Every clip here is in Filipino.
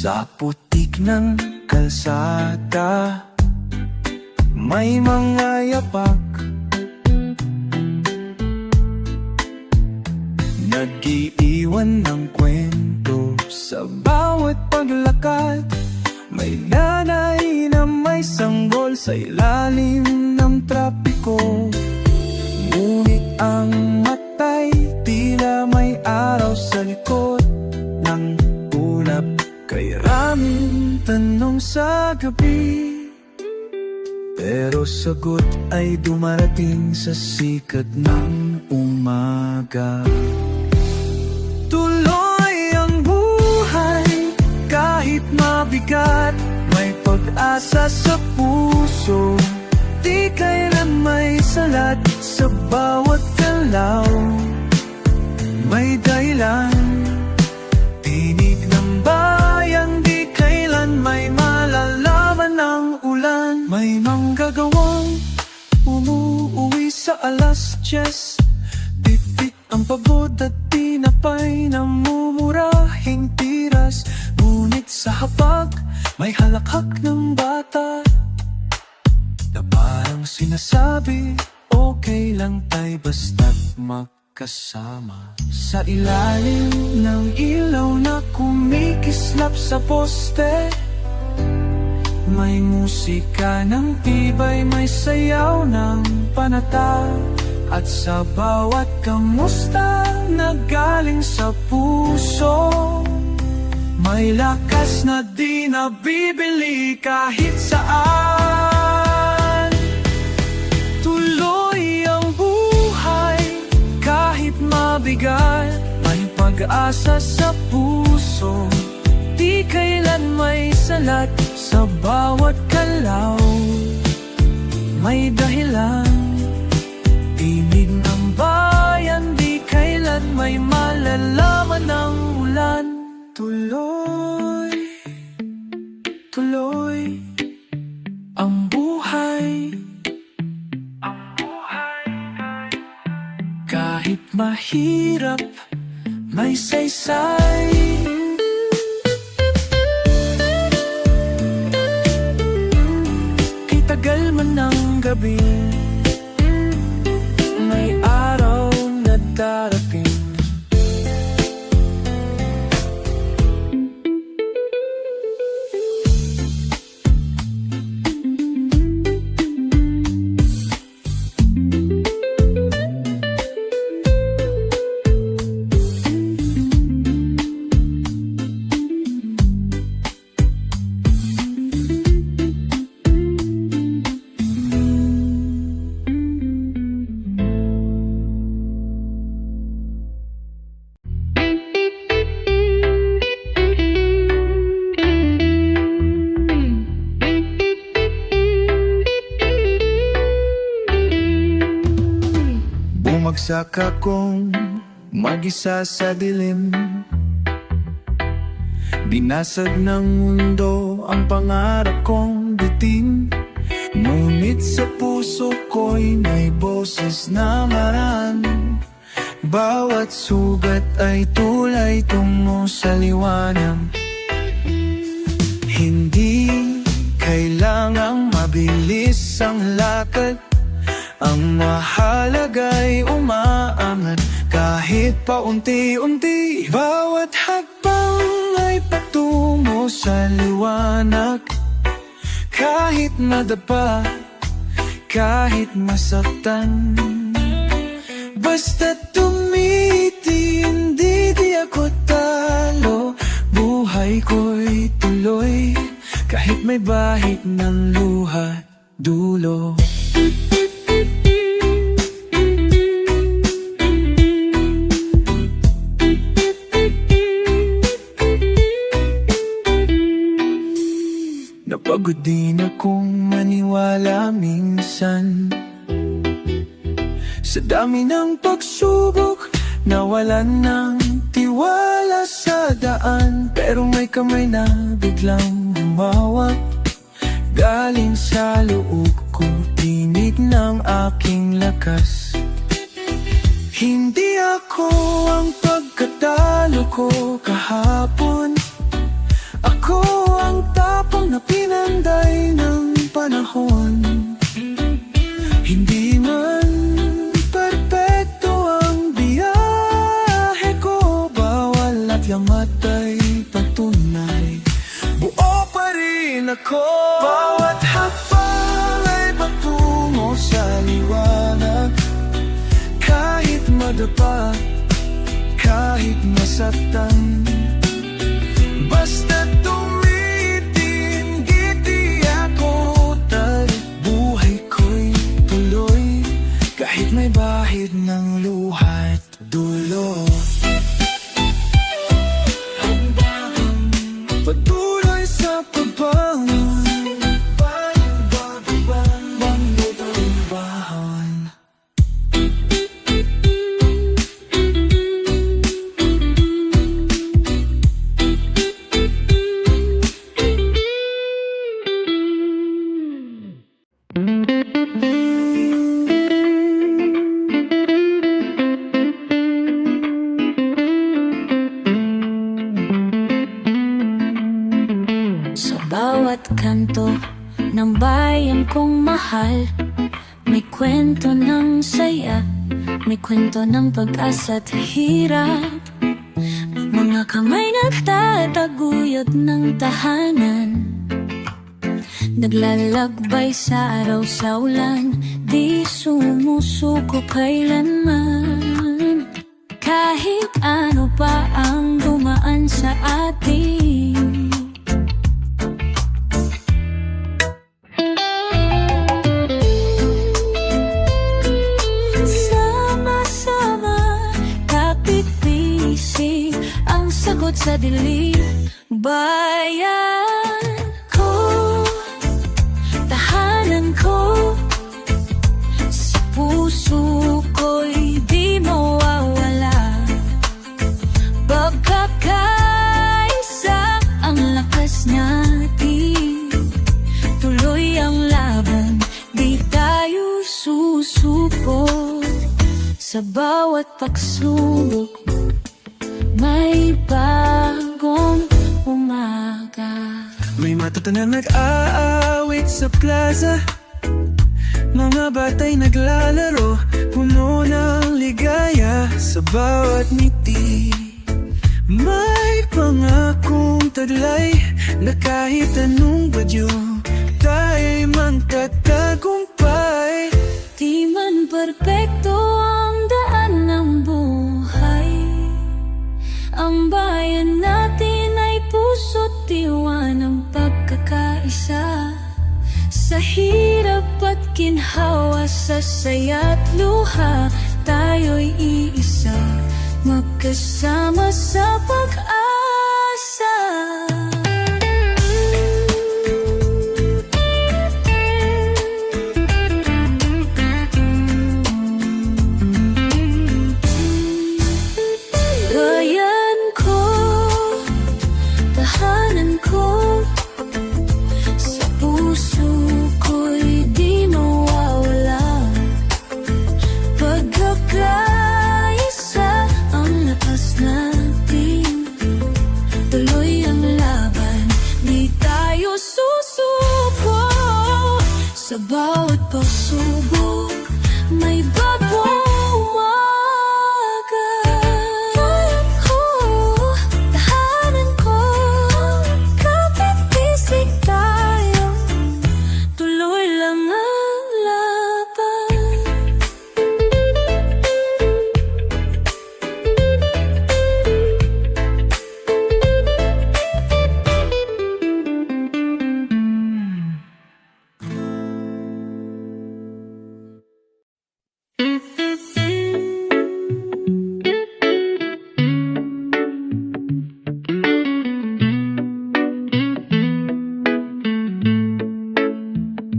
Sa putik ng kalsada may mga yapak, nag-iiwan ng kwento sa bawat paglakad. May nanay na may sanggol sa ilalim ng trapiko, ngunit ang matay tila may araw sa likod ng ulap. Kay raming tanong sa gabi, pero sagot ay dumarating sa sikat ng umaga. Tuloy ang buhay kahit mabigat, may pag-asa sa puso, di kailan may salat. Sa bawat galaw may dahilan, tinig ng bayan, di kailan may malalaman ng ulan. May manggagawang umuuwi sa alas 10, bit-bit ang pagod at tinapay na mumurahing tiras. Ngunit sa hapag may halakhak ng bata na parang sinasabi, okay lang tayo basta't magkasama. Sa ilalim ng ilaw na kumikislap sa poste, may musika ng tibay, may sayaw ng panata. At sa bawat kamusta na galing sa puso, may lakas na di nabibili kahit saan. Tuloy ang buhay kahit mabigat, may pag-asa sa puso, di kailan may salat. Sa bawat galaw may dahilan, tinig ng bayan, di kailan may malalaman ng ulan. Tuloy, tuloy ang buhay, kahit mahirap may saysay. Kay tagal man ng gabi, may araw na darating. Bumagsak akong mag-isa sa dilim, binasag ng mundo ang pangarap kong bitin. Ngunit sa puso ko'y may boses na maran, bawat sugat ay tulay tungo sa liwanag. Hindi kailangang mabilis ang lakad, ang mahalaga'y umaangat kahit paunti-unti. Bawat hakbang ay patungo sa liwanag, kahit madapa, kahit masaktan. Basta't tumitindi, di ako talo. Buhay ko'y tuloy, kahit may bahid ng luha dulo. Napagod din akong maniwala minsan, sa dami ng pagsubok, nawalan ng tiwala sa daan. Pero may kamay na biglang humawak, galing sa loob ko, tinig ng aking lakas. Hindi ako ang pagkatalo ko kahapon, ko ang tapang na pinanday ng panahon. Hindi man perpekto ang biyahe ko, bawal at yamat ay patunay, buo pa rin ako. Bawat hakbang ay patungo sa liwanag, kahit madapa, kahit masaktan, basta tumitinggiti ako, talit buhay ko'y tuloy, kahit may bahid ng luha at dulo. Patuloy sa pagbangon, bangot ang bahan. Sa bawat kanto ng bayan kong mahal, may kwento ng saya, may kwento ng pag-asa at hirap. Mga kamay nagtataguyod ng tahanan, naglalakbay sa araw sa ulan, di sumusuko kailanman. Kahit ano pa ang dumaan sa atin, sagot sa dilim. Bayan ko, tahanan ko, sa puso ko'y di mawawala. Pagkakaisa ang lakas natin, tuloy ang laban, di tayo susupot. Sa bawat pagsubok, may bagong umaga. May mata na nag-aawit sa plaza, mga batay naglalaro, puno ng ligaya sa bawat ngiti. May pangakong taglay na kahit anong badyo, tayo'y magtatagumpay. Di man perpekto ang daan ng buhay, ang bayan natin ay puso't diwa ng pagkakaisa. Sa hirap at ginhawa, sa saya't luha, tayo'y iisa, magkasama sa pag-asa. Sa bawat pagsubok, may bagong umaga. Bayan ko, tahanan ko, kapit-bisig tayo, tuloy lang ang laban.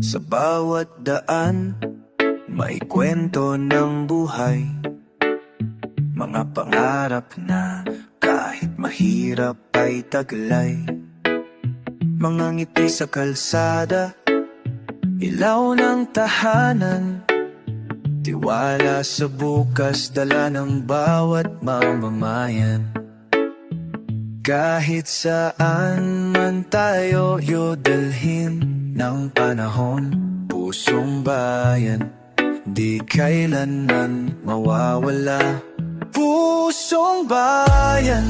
Sa bawat daan, may kwento ng buhay, mga pangarap na kahit mahirap ay taglay. Mga ngiti sa kalsada, ilaw ng tahanan, tiwala sa bukas, dala ng bawat mamamayan. Kahit saan man tayo dalhin ng panahon, pusong bayan di kailanman mawawala. Pusong bayan,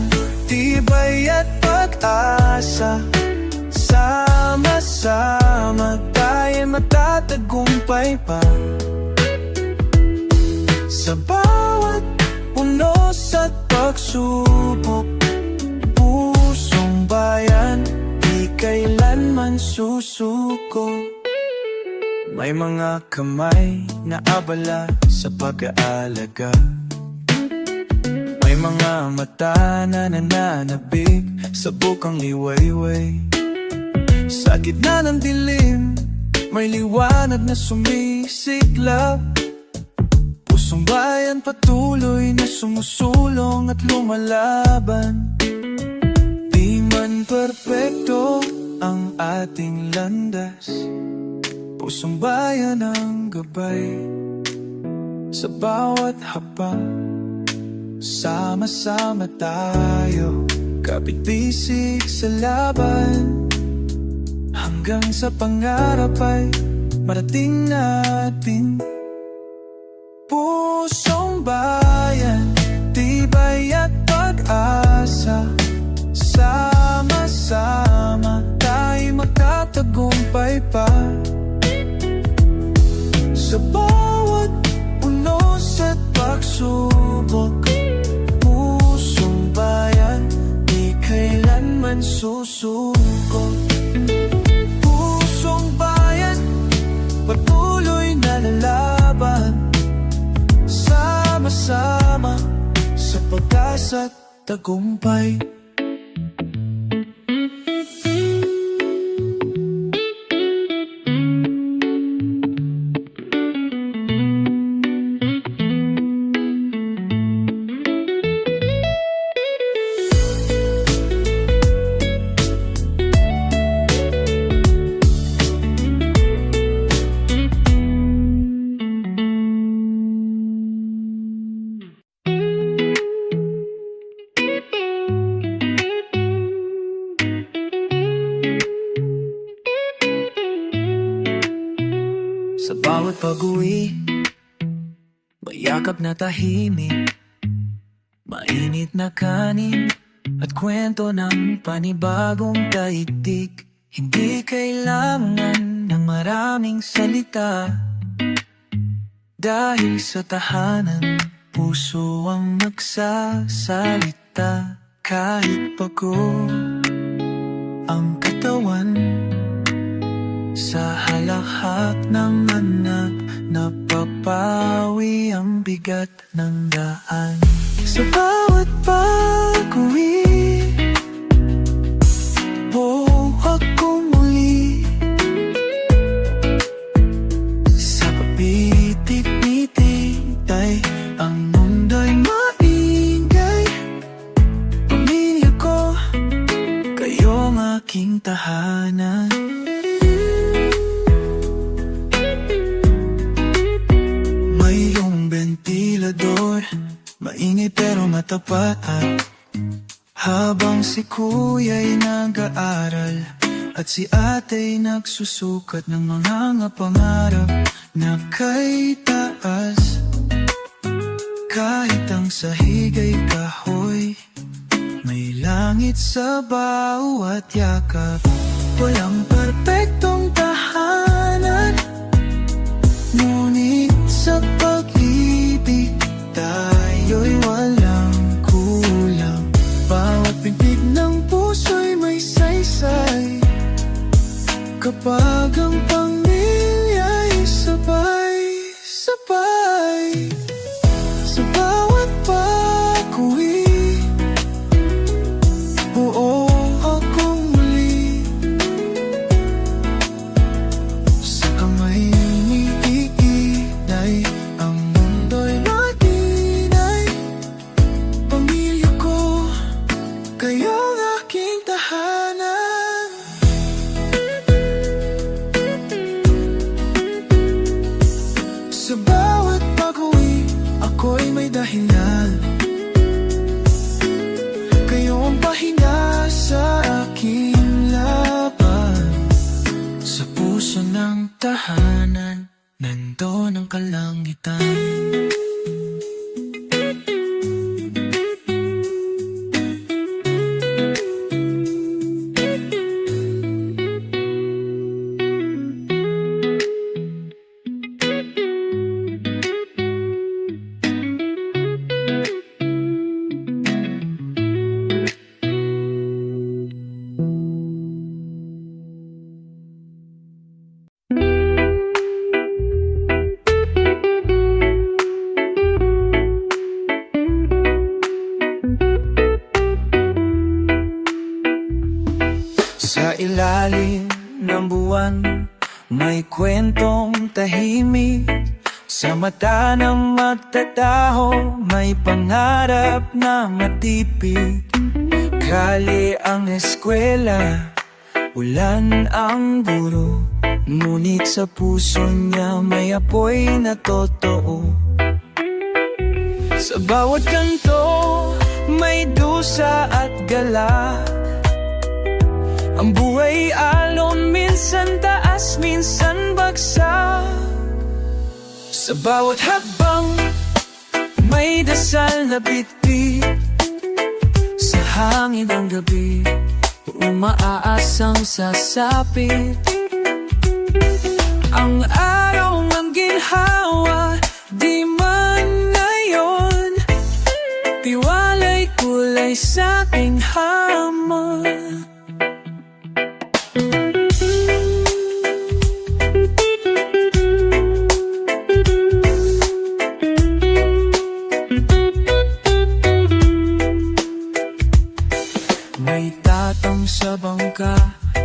tibay at pag-asa, sama-sama tayo matatagumpay pa. Sa bawat unos at pagsubok, pusong bayan di kailanman susuko. May mga kamay na abala sa pag-aalaga, may mga mata na nananabik sa bukang liwayway. Sa gitna ng dilim, may liwanag na sumisiklab. Pusong bayan patuloy na sumusulong at lumalaban. Di man perpekto ang ating landas, pusong bayan ang gabay sa bawat hakbang. Sama-sama tayo, kapit-bisig sa laban, hanggang sa pangarap ay marating natin. Pusong bayan, tibay at pag-asa, sama-sama tayo magtatagumpay pa. Sa bawat unos at pagsubok, pusong bayan di kailanman susuko. Pusong bayan patuloy na lalaban, sama-sama sa pag-asa't tagumpay. Sa bawat pag-uwi, mayakap na tahimik, mainit na kanin at kwento ng panibagong daigdig. Hindi kailangan ng maraming salita, dahil sa tahanan, puso ang nagsasalita. Kahit pagod ang katawan, sa halakhak ng anak, napapawi ang bigat ng daan. Sa bawat pag-uwi, buhok ko muli sa papitik-pitik ay ang mundo'y maingay. Pamilya ko, kayong aking tahanan. Maingay pero matapat, habang si kuya'y nag-aaral at si ate'y nagsusukat ng mga pangarap na kay taas. Kahit ang sahig ay kahoy, may langit sa bawat yakap. Walang perpektong tahanan, ngunit sa pag-ibig tayo'y walang kulang. Bawat pintig ng puso'y may saysay, kapag ang pamilya'y sabay-sabay. Sa bawat pag-uwi, buo akong muli sa kamay ni Iinay. Ang mundo'y kayong aking tahanan. Sa bawat pag-uwi, ako'y may dahilan. Kayo ang pahinga ilalim ng buwan, may kwentong tahimik. Sa mata ng magtataho, may pangarap na matipid. Kali ang eskwela, ulan ang guro, ngunit sa puso niya may apoy na totoo. Sa bawat kanto, may dusa at galak. Ang buhay alon, minsan taas, minsan bagsak. Sa bawat habang, may dasal na bitbit. Sa hangin ng gabi, umaaasang sasapit. Ang araw ng ginhawa, di man ngayon. Tiwala'y kulay sa aking hamon. May tatang sa bangka,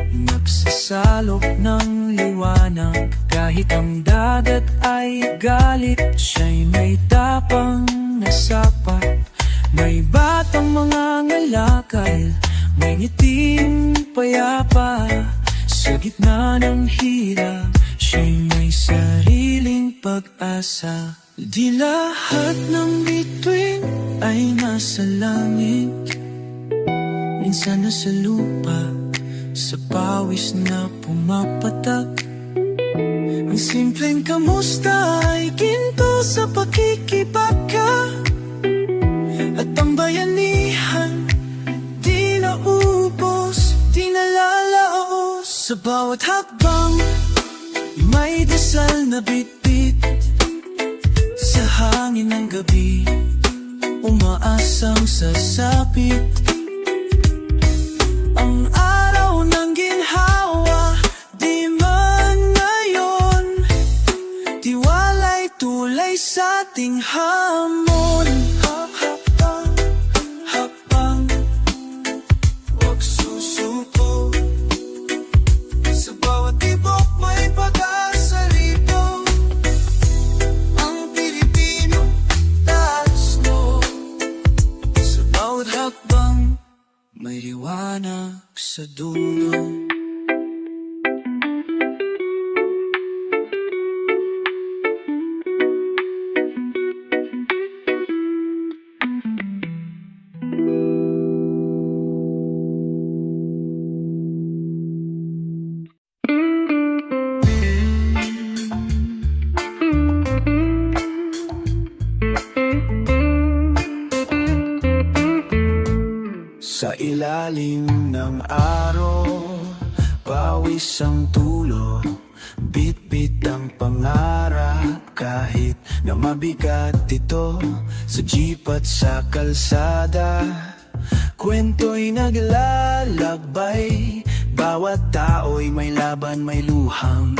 nagsasalok ng liwanag. Kahit ang dagat ay galit, siya'y may tapang na sapat. May batang mga ngalakal, may ngiting payapa. Sa gitna ng hirap, siya'y may sariling pag-asa. Di lahat ng bituin ay nasa langit, minsan nasa lupa, sa pawis na pumapatak. Ang simpleng kamusta ay ginto sa pakikibaka. At ang bayanihan, di naubos, di nalalaos. Sa bawat hakbang, may dasal na bitbit. Sa hangin ng gabi, umaasang sasapit. Ang araw ng ginhawa, di man ngayon. Tiwala'y tulay sa ating hamon. Hakbang, hakbang, huwag susuko. Sa bawat tibok may pag-asa rito. Ang Pilipino, taas mo. Sa bawat hakbang, may liwanag sa dulo. Sa ilalim ng araw, pawis ang tulo, bit-bit ang pangarap. Kahit na mabigat ito, sa jeep at sa kalsada, kwento'y naglalakbay. Bawat tao'y may laban, may luhang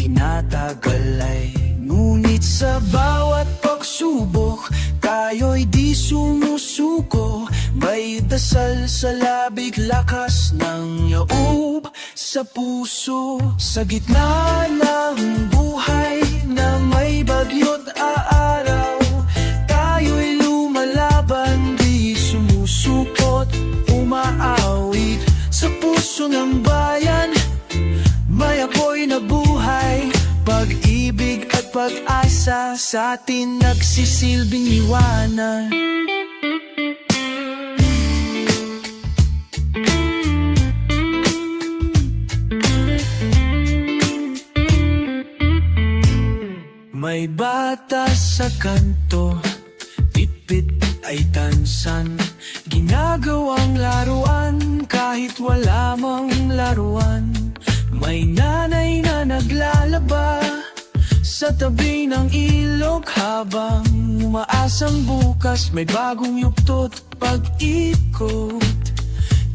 tinatagalay. Ngunit sa bawat pagsubok, tayo'y di sumusuko. May dasal sa labig, lakas ng loob sa puso. Sa gitna ng buhay na may bagyo't aaraw, tayo'y lumalaban, di sumusukot, umaawit. Sa puso ng bayan, may apoy na buhay, pag-ibig at pag-asa sa atin nagsisilbing liwanag. May bata sa kanto, pitpit ay tansan, ginagawang laruan kahit wala mang laruan. May nanay na naglalaba sa tabi ng ilog, habang umaasang bukas may bagong yugtot pag-ikot.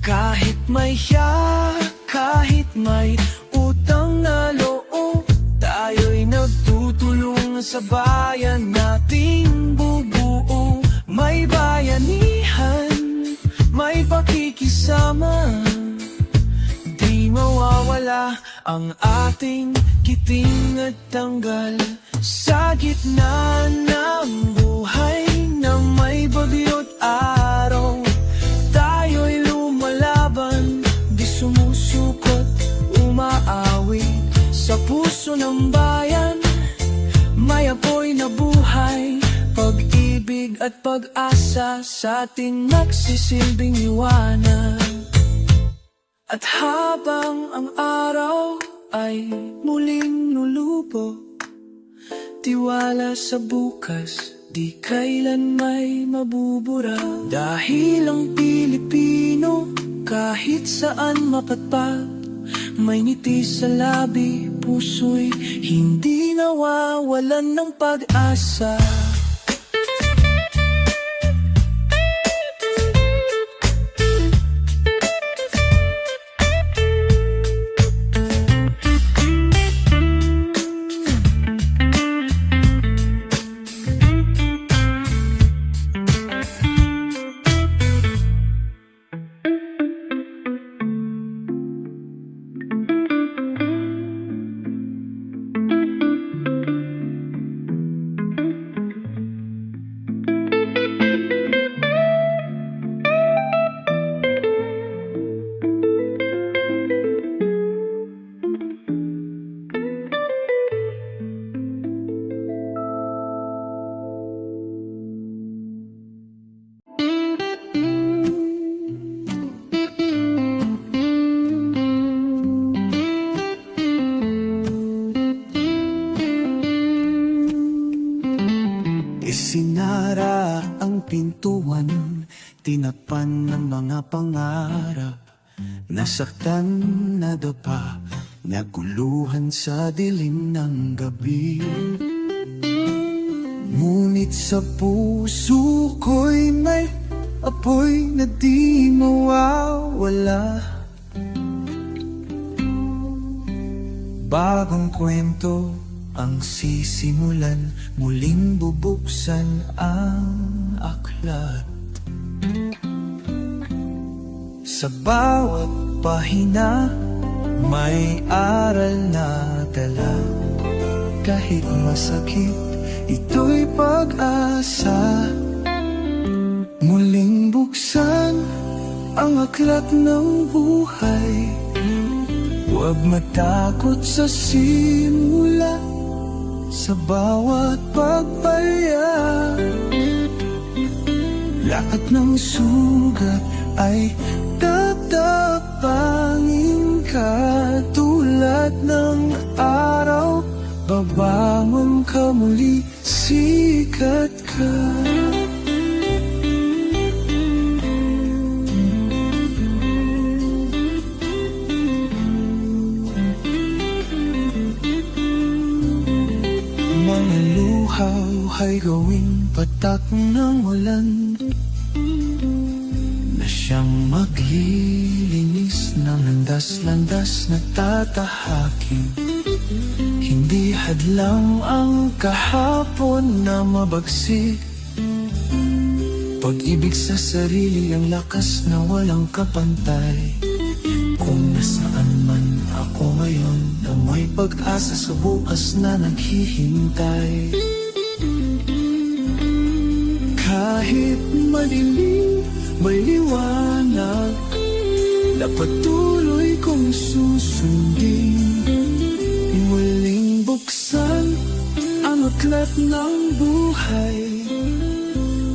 Kahit may hiya, kahit may utang na loob, tayo'y nagtutulong sa bayan nating bubuo. May bayanihan, may pakikisama, di ang ating kiting at tanggal sa gitna ng buhay na may bagyo't araw. Tayo'y lumalaban, di sumusukot, umaawit sa puso ng bayan. May apoy na buhay, pag-ibig at pag-asa sa ating nagsisilbing liwanag. At habang ang araw ay muling lulubo, tiwala sa bukas, di kailan may mabubura. Dahil ang Pilipino, kahit saan mapatpag, may ngiti sa labi, puso'y hindi nawawalan ng pag-asa. Isinara ang pintuan, tinapan ng mga pangarap. Nasaktan na dapa, naguluhan sa dilim ng gabi. Ngunit sa puso ko'y may apoy na di mawawala. Bagong kwento ang sisimulan, muling bubuksan ang aklat. Sa bawat pahina, may aral na dala. Kahit masakit, ito'y pag-asa. Muling buksan ang aklat ng buhay. Huwag matakot sa simula, sa bawat pagpalya. Lahat ng sugat ay tatapangin ka. Tulad ng araw, babangon ka muli, sikat ka. Mga luhaw ay gawing patak ng ulan, na siyang maglilinis ng landas-landas na tatahakin. Hindi hadlang ang kahapon na mabagsik. Pag-ibig sa sarili ang lakas na walang kapantay. Kung nasaan man ako ngayon, na may pag-asa sa bukas na naghihintay. Kahit madilim, may liwanag na patuloy kong susundin. Muling buksan ang aklat ng buhay.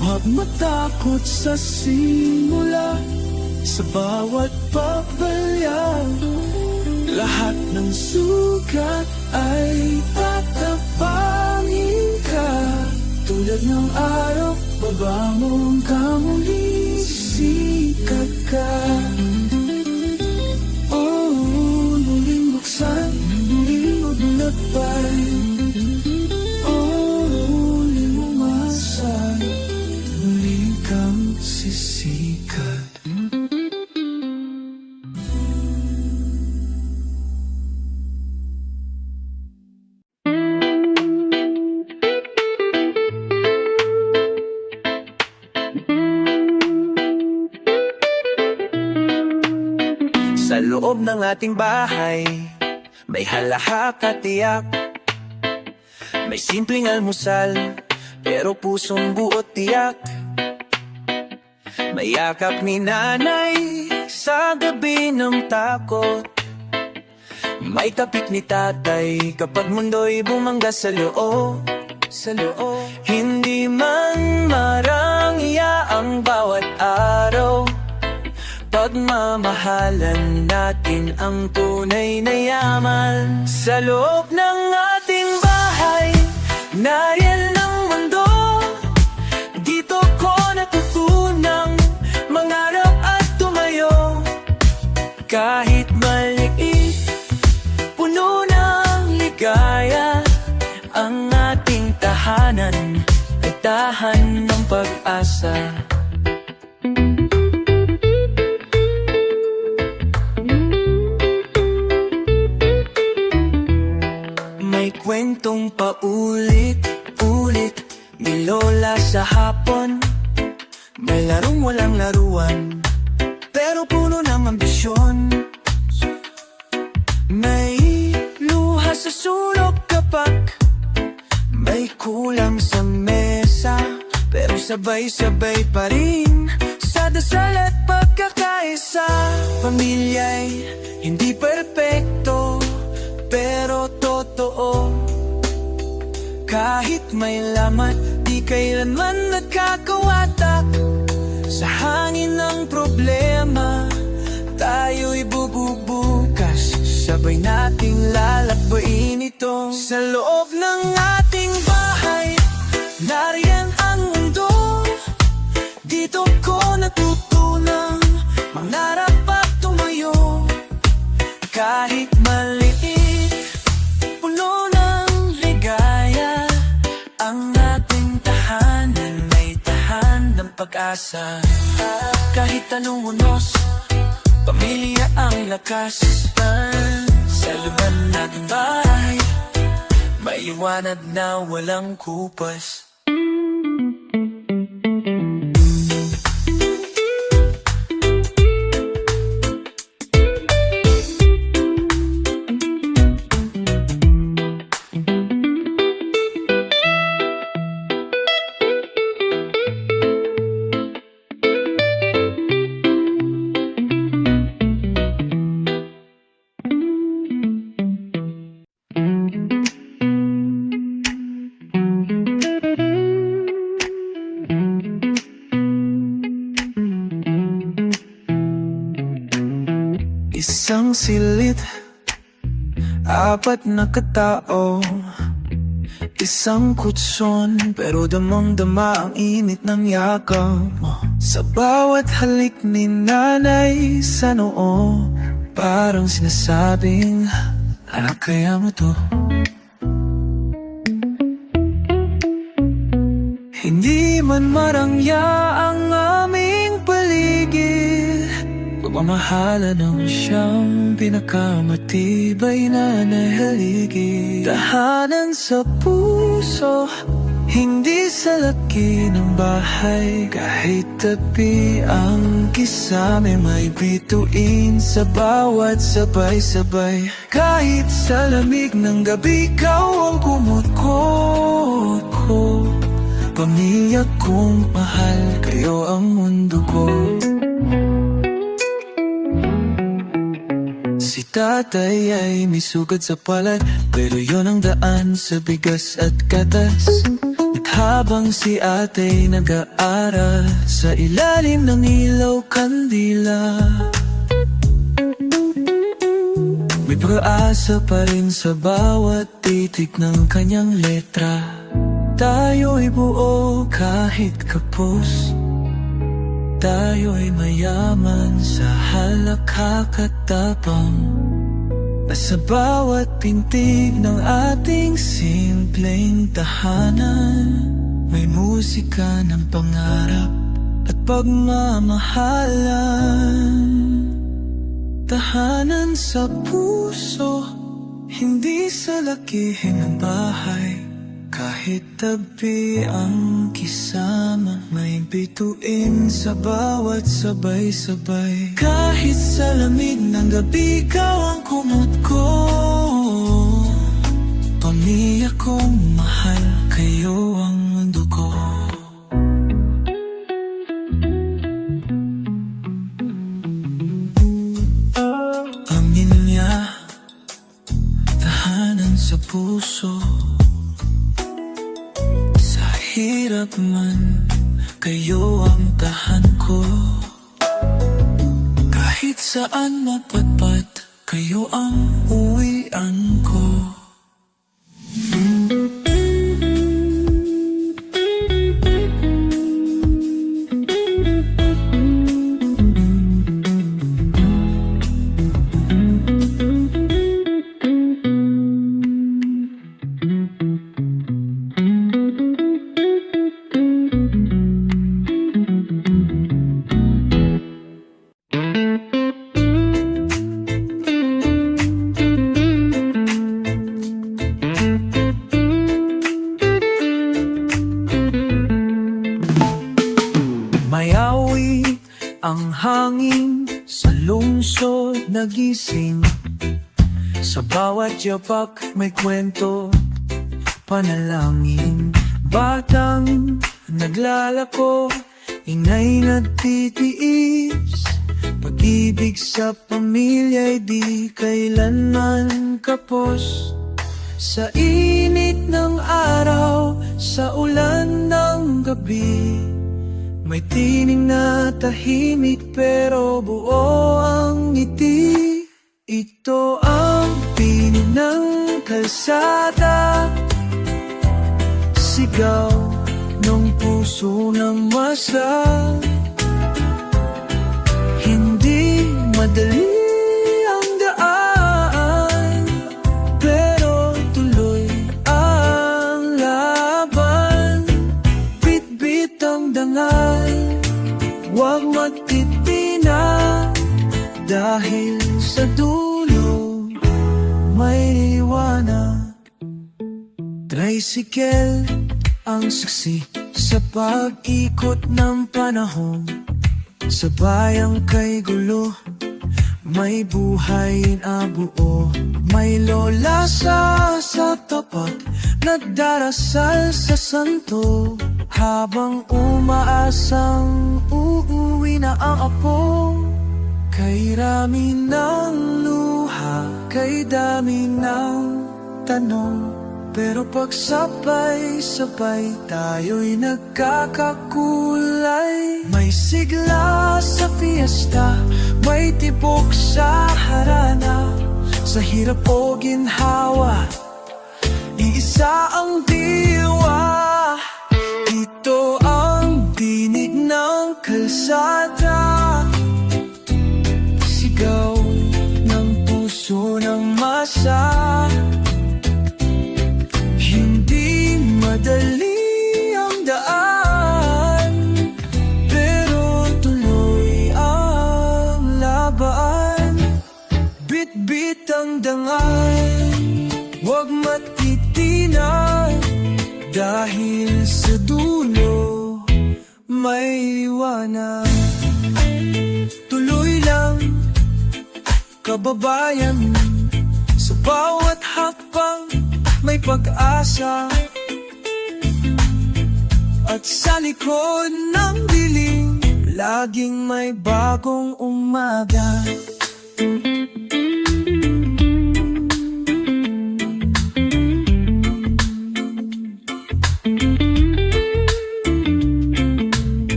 Huwag matakot sa simula, sa bawat pagpalya. Lahat ng sugat ay tatapangin ka. Tulad ng araw, babangon ka muli, sikat ka. Oh, muling buksan, muling maglakbay. Oh, muling umasa, muli kang sisikat. Sa loob ng ating bahay, may halahak at tiyak. May simpleng almusal, pero pusong buot tiyak. May yakap ni nanay sa gabi ng takot. May tapik ni tatay kapag mundo'y bumangga sa loob. Hindi man marangya ang bawat araw, pagmamahalan natin ang tunay na yaman. Sa loob ng ating bahay, nariyan ang mundo. Dito ko natutunang mangarap at tumayo. Kahit maliit, puno ng ligaya, ang ating tahanan ay tahan ng pag-asa. May kwentong paulit-ulit, may lola sa hapon. May larong walang laruan, pero puno ng ambisyon. May luha sa sulok kapag may kulang sa mesa, pero sabay-sabay pa rin sa dasal at pagkakaisa. Pamilya'y hindi perpekto, pero totoo. Kahit may lamat, di kailanman nagkakawatak. Sa hangin ng problema, tayo'y bububukas. Sabay nating lalakbayin ito. Sa loob ng ating bahay, nariyan ang mundo. Dito ko natutunang mangarap at tumayo. Kahit maliit, puno ng ligaya, ang ating tahanan may tahan ng pag-asa. Kahit anong unos, pamilya ang lakas. Sa luban nating bahay, may liwanag na walang kupas. Isang silid, apat na katao, isang kutson, pero damang-dama ang init ng yakap mo. Sa bawat halik ni nanay sa noo, parang sinasabing, anak, kaya mo to. Hindi man marangya ang aming paligid, pagmamahala ng siyang pinakamatibay na nahaligi. Tahanan sa puso, hindi sa laki ng bahay. Kahit tabi ang kisame, may bituin sa bawat sabay-sabay. Kahit sa lamig ng gabi, ikaw ang kumot-kot ko. Pamilya kong mahal, kayo ang mundo ko. Si tatay ay may sugat sa palad, pero yun ang daan sa bigas at gatas. At habang si atay nag-aaral sa ilalim ng ilaw kandila, may pag-asa pa rin sa bawat titik ng kanyang letra. Tayo'y buo kahit kapos, tayo'y mayaman sa halakhak at tapang. Nasa bawat pintig ng ating simpleng tahanan, may musika ng pangarap at pagmamahalan. Tahanan sa puso, hindi sa lakihin ng bahay. Kahit tabi ang kisama, may bituin sa bawat sabay-sabay. Kahit sa lamig ng gabi, ikaw ang kumot-kot Pamilya kong mahal, kayo ang mundo ko. Pamilya, tahanan sa puso. Sa hirap man, kayo ang tahan ko. Kahit saan mapatpat, kayo ang uwian ko. Mayawi ang hangin sa lungsod nagising. Sa bawat yapak may kwento, panalangin. Batang naglalako, inay nagtitiis. Pag-ibig sa pamilya'y di kailanman kapos. Sa init ng araw, sa ulan ng gabi, may tining na tahimik pero buo ang ngiti. Ito ang tinig ng kalsada, sigaw ng puso ng masa. Hindi madali ang daan, pero tuloy ang laban. Bit-bit ang dangal, huwag magtitina, dahil sa dulo may liwanag. Tricycle ang saksi sa pag-ikot ng panahon. Sa bayang kay gulo, may buhay na buo. May lola sa tapat, nagdarasal sa santo, habang umaasang uuwi na ang apo. Kay rami ng luha, kay dami ng tanong, pero pag sabay-sabay tayo'y nagkakakulay. May sigla sa fiesta, may tibok sa harana. Sa hirap o ginhawa, iisa ang diwa. Ito ang tinig ng kalsada, sigaw ng puso ng masa. Hindi madali ang daan, pero tuloy ang laban. Bit-bit ang dangal, huwag matitinan, dahil sa dulo may liwanag. Tuloy lang, kababayan, sa bawat hakbang may pag-asa. At sa likod ng dilim, laging may bagong umaga.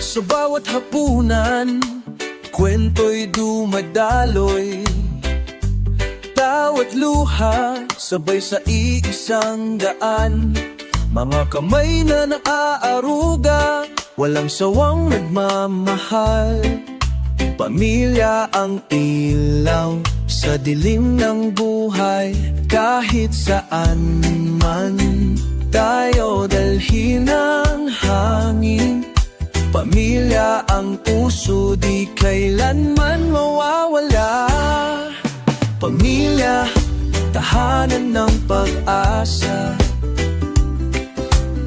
Sa bawat hapunan, kwento'y dumadaloy. Tawat luha, sabay sa iisang daan. Mga kamay na naaaruga, walang sawang nagmamahal. Pamilya ang ilaw sa dilim ng buhay. Kahit saan man tayo dalhin ng hangin. Pamilya ang puso, di kailanman mawawala. Pamilya, tahanan ng pag-asa.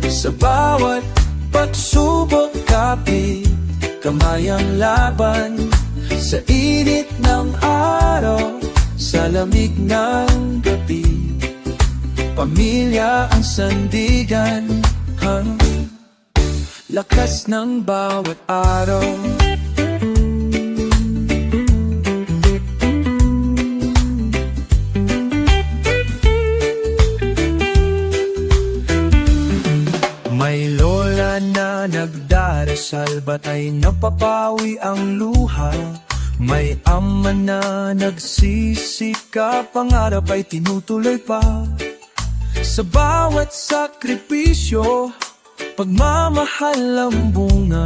Sa bawat pagsubok, kapit kamay ang laban. Sa init ng araw, sa lamig ng gabi, pamilya ang sandigan, lakas ng bawat araw. May lola na nagdarasal, ba't ay napapawi ang luha? May ama na nagsisikap, pangarap ay tinutuloy pa. Sa bawat sakripisyo, pagmamahal ang bunga.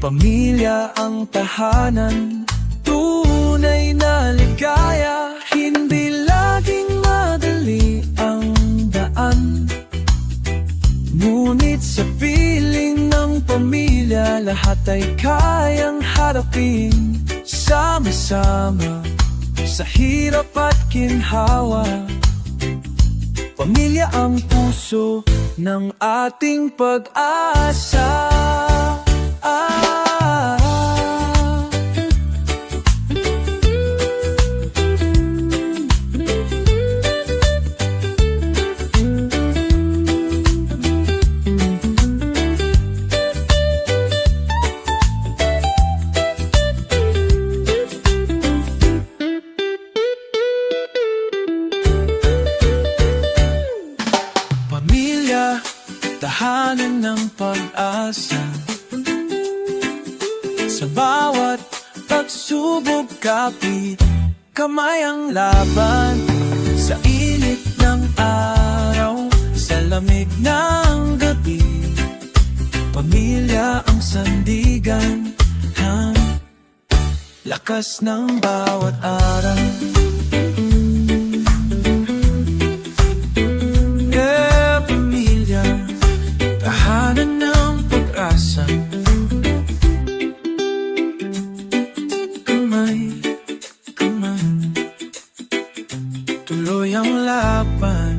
Pamilya ang tahanan, tunay na ligaya. Hindi laging madali ang daan, ngunit sa piling ng pamilya, lahat ay kayang harapin. Sama-sama sa hirap at ginhawa, pamilya ang puso ng ating pag-asa. Tahanan ng pag-asa. Sa bawat pagsubok, kapit kamay ang laban. Sa init ng araw, sa lamig ng gabi, pamilya ang sandigan, lakas ng bawat araw. Tahanan ng pag-asa. Kamay, kamay, tuloy ang laban.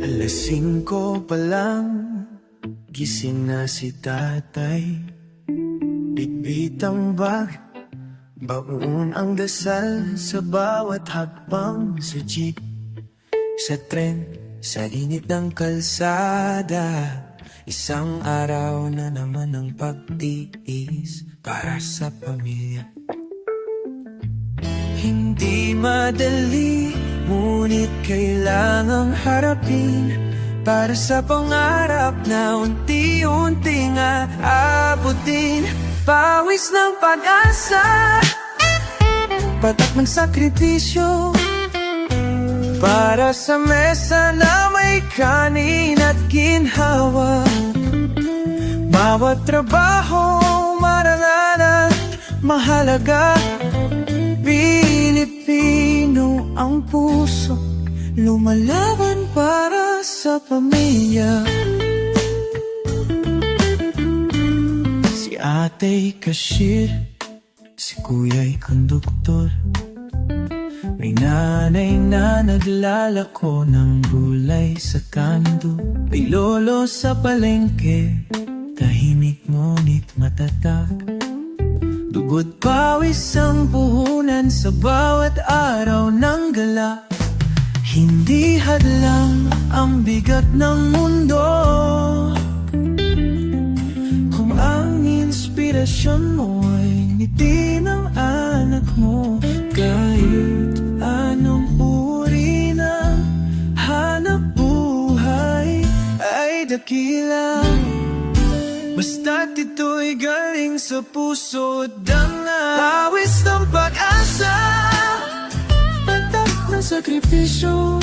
Alas 5 pa lang, gising na si tatay. Bitbit ang bag, baon ang dasal. Sa bawat hakbang, sa jeep, sa tren, sa init ng kalsada. Isang araw na naman ang pagtiis para sa pamilya. Hindi madali, ngunit kailangang harapin, para sa pangarap na unti-unting aabutin. Pawis ng pag-asa, patak ng sakripisyo, para sa mesa na may kanin at ginhawa. Bawat trabaho marangan, mahalaga. Pilipino ang puso, lumalaban para sa pamilya. Si atay cashier, si kuya'y konduktor. May nanay na naglalako ng gulay sa kando. May lolo sa palengke, tahimik ngunit matatag. Dugo't pawis ang puhunan sa bawat araw ng gala. Hindi hadlang ang bigat ng mundo, kung ang inspirasyon mo ay ngiti ng anak mo. Kahit anong uri ng hanap buhay ay dakila, Basta't ito'y galing sa puso at danga. Pawis ng pag-asa, tatak ng sakripisyo,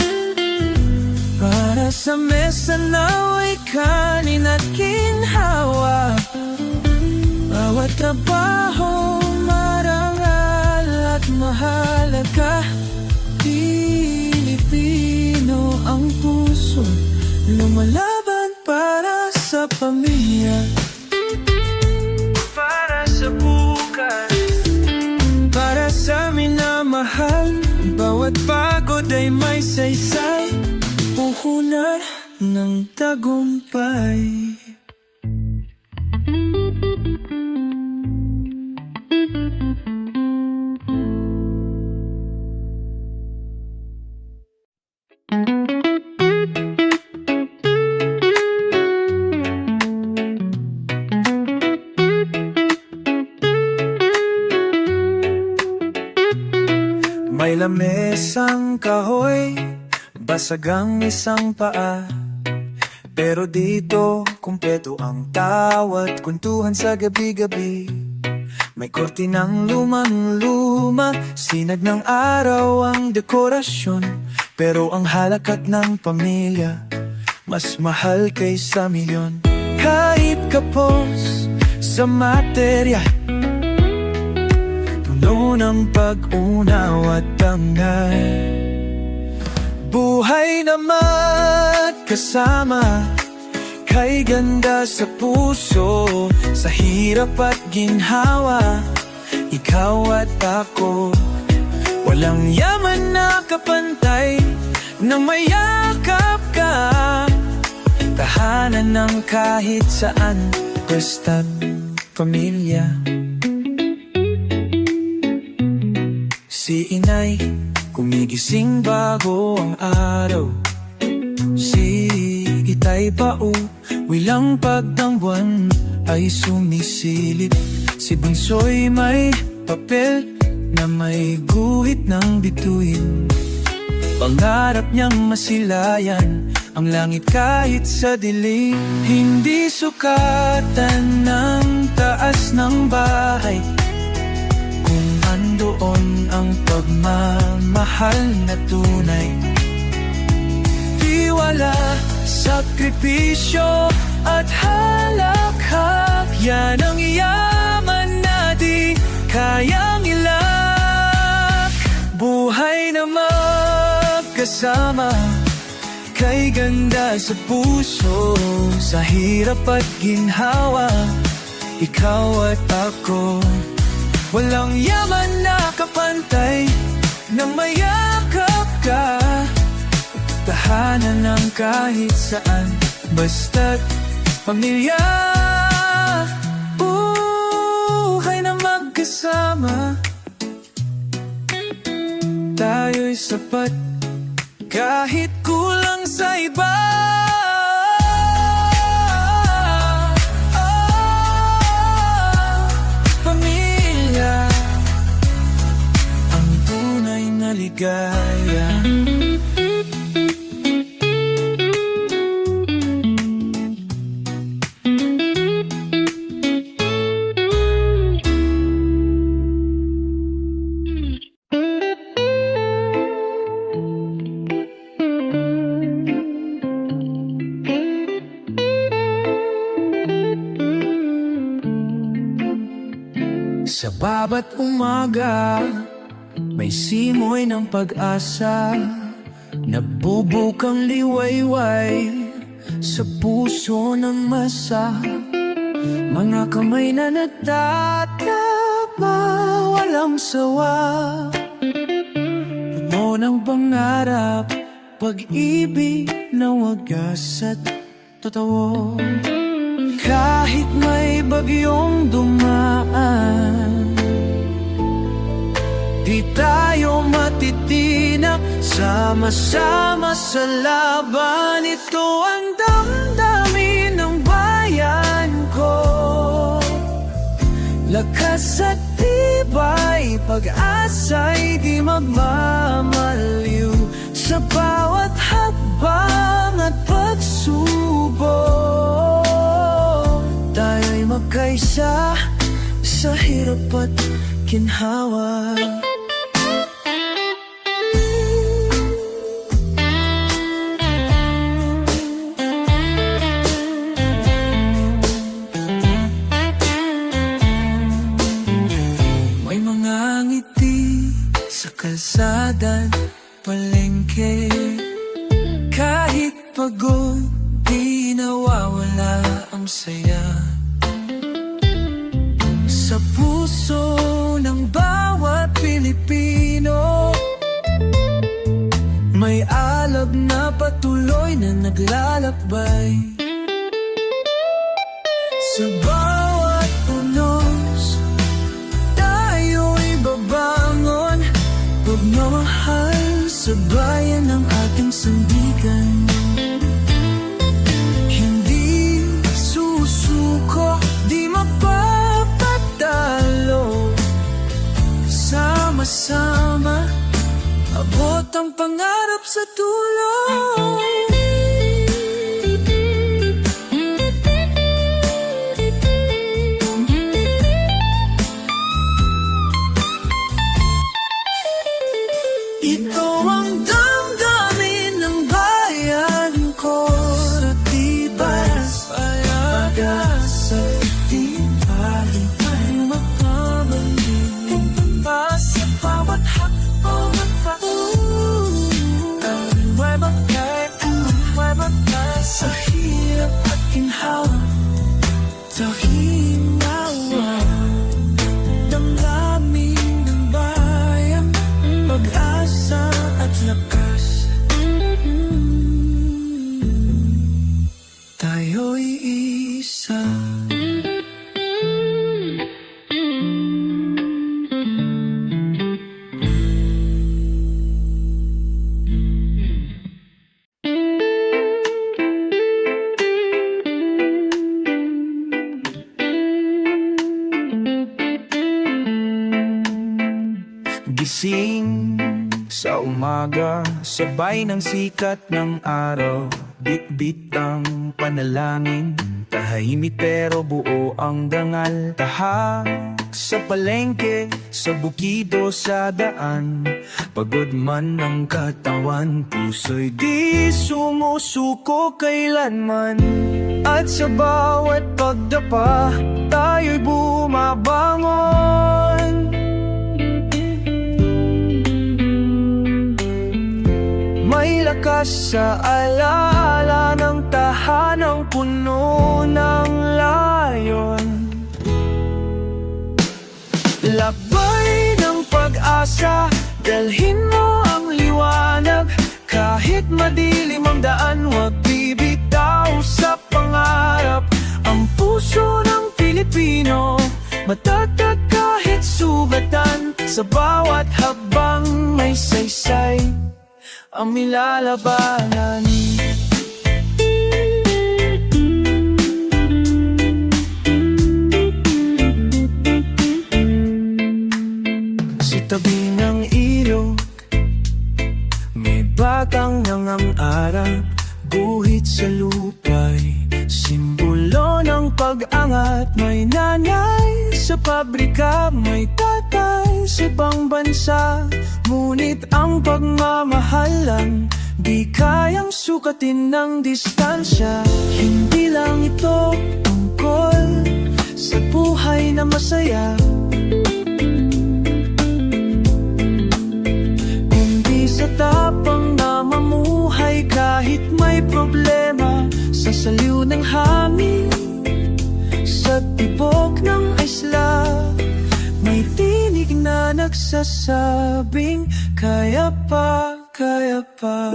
para sa mesa nawa'y kanin at ginhawa. Bawat trabaho marangal at mahalaga. Pilipino ang puso, lumalaban para sa pamilya, para sa bukas, para sa minamahal. Bawat pagod ay may saysay, puhunan ng tagumpay. May lamesang kahoy, basag ang isang paa, pero dito kumpleto ang tawat kwentuhan sa gabi-gabi. May kortinang lumang-luma, sinag ng araw ang dekorasyon, pero ang halakat ng pamilya mas mahal kaysa milyon. Kahit kapos sa materya, puno ng pag-unaw at dangal. Buhay naman kasama, kay ganda sa puso, sa hirap at ginhawa. Ikaw at ako, walang yaman na kapantay, na mayakap ka. Tahanan ng kahit saan, basta't pamilya. Si inay, gumigising bago ang araw. Si itay pauwi lang pag ang buwan ay sumisilip. Si bunso'y may papel na may guhit ng bituin. Pangarap niyang masilayan ang langit kahit sa dilim. Hindi sukatan ng taas ng bahay kung andoon ang pagmamahal na tunay. Tiwala, sakripisyo at halakhak, yan ang yaman na di kayang ilak. Buhay na magkasama, kay ganda sa puso, sa hirap at ginhawa. Ikaw at ako, walang yaman na kapantay, nang mayakap ka. Tahanan ng kahit saan, basta't pamilya. Buhay na magkasama, tayo'y sapat kahit kulang sa iba. Pamilya ang tunay na ligaya. Sa babat umaga, may simoy ng pag-asa, nagbubukang liwayway sa puso ng masa. Mga kamay na nagtatapa, walang sawa, puno ng pangarap, pag-ibig na wagas at totoo. Kahit may bagyong dumaan, di tayo matitinak, sama-sama sa laban. Ito ang damdamin ng bayan ko, lakas at tibay, pag-asa'y di magmamaliw. Sa bawat hakbang at pagsubok, tayo hirap at ginhawa. May mga ngiti sa kalsada, palengke. Kahit pagod, di nawawala ang saya. Sa puso ng bawat Pilipino, may alab na patuloy na naglalakbay. Sa bawat unos, tayo'y babangon. Pagmamahal sa bayan ng ating sandigan. Hindi susuko, di mapapatalo. Sama-sama, abot ang pangarap sa tulong. Ito ang damdamin ng bayan ko. Sa tibas, pag-asa, timbali ay mapabalik pa sa bawat hakbo ang webagay sa hirap at ginhawa. Tahinawa, damdamin ng bayan, pag-asa at lakas. Tayo'y isa. Gising sa umaga, sabay ng sikat ng araw. Bit-bit ang panalangin, tahimik pero buo ang dangal. Tahak sa palengke, sa bukido, sa daan. Pagod man ang katawan, puso'y di sumusuko kailanman. At sa bawat pagdapa, tayo'y bumabangon. May lakas sa alaala ng tahanang puno ng layon. Labay ng pag-asa, dalhin mo ang liwanag. Kahit madilim ang daan, huwag bibitaw sa pangarap. Ang puso ng Pilipino, matatag kahit sugatan. Sa bawat habang may saysay ang nilalabanan. Sa tabi ng ilog, may batang nangangarap. Guhit sa lupay, simbolo ng pag-angat. May nanay sa pabrika, may tatay sa ibang bansa. Ngunit ang pagmamahalan, di kayang sukatin ng distansya. Hindi lang ito tungkol sa buhay na masaya, kundi sa tapang na mamuhay kahit may problema. Sa saliw ng hangin, sa tibok ng isla, may tinig na nagsasabing, kaya pa, kaya pa.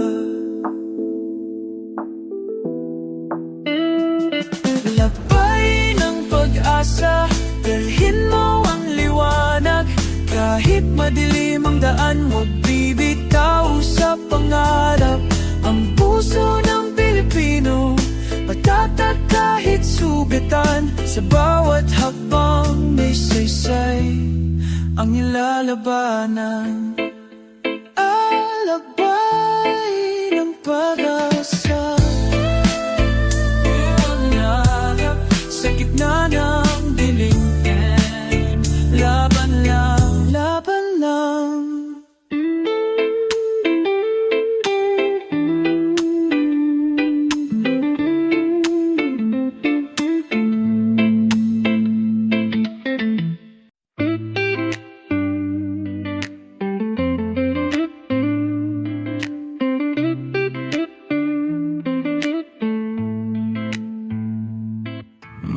Labay ng pag-asa, dalhin mo ang liwanag. Kahit madilim ang daan, huwag bibitaw sa pangarap. Ang puso ng Pilipino, matatag kahit sugatan. Sa bawat hakbang may saysay ang nilalabanan. Alabay ng pag-asa, sa gitna ng dilim,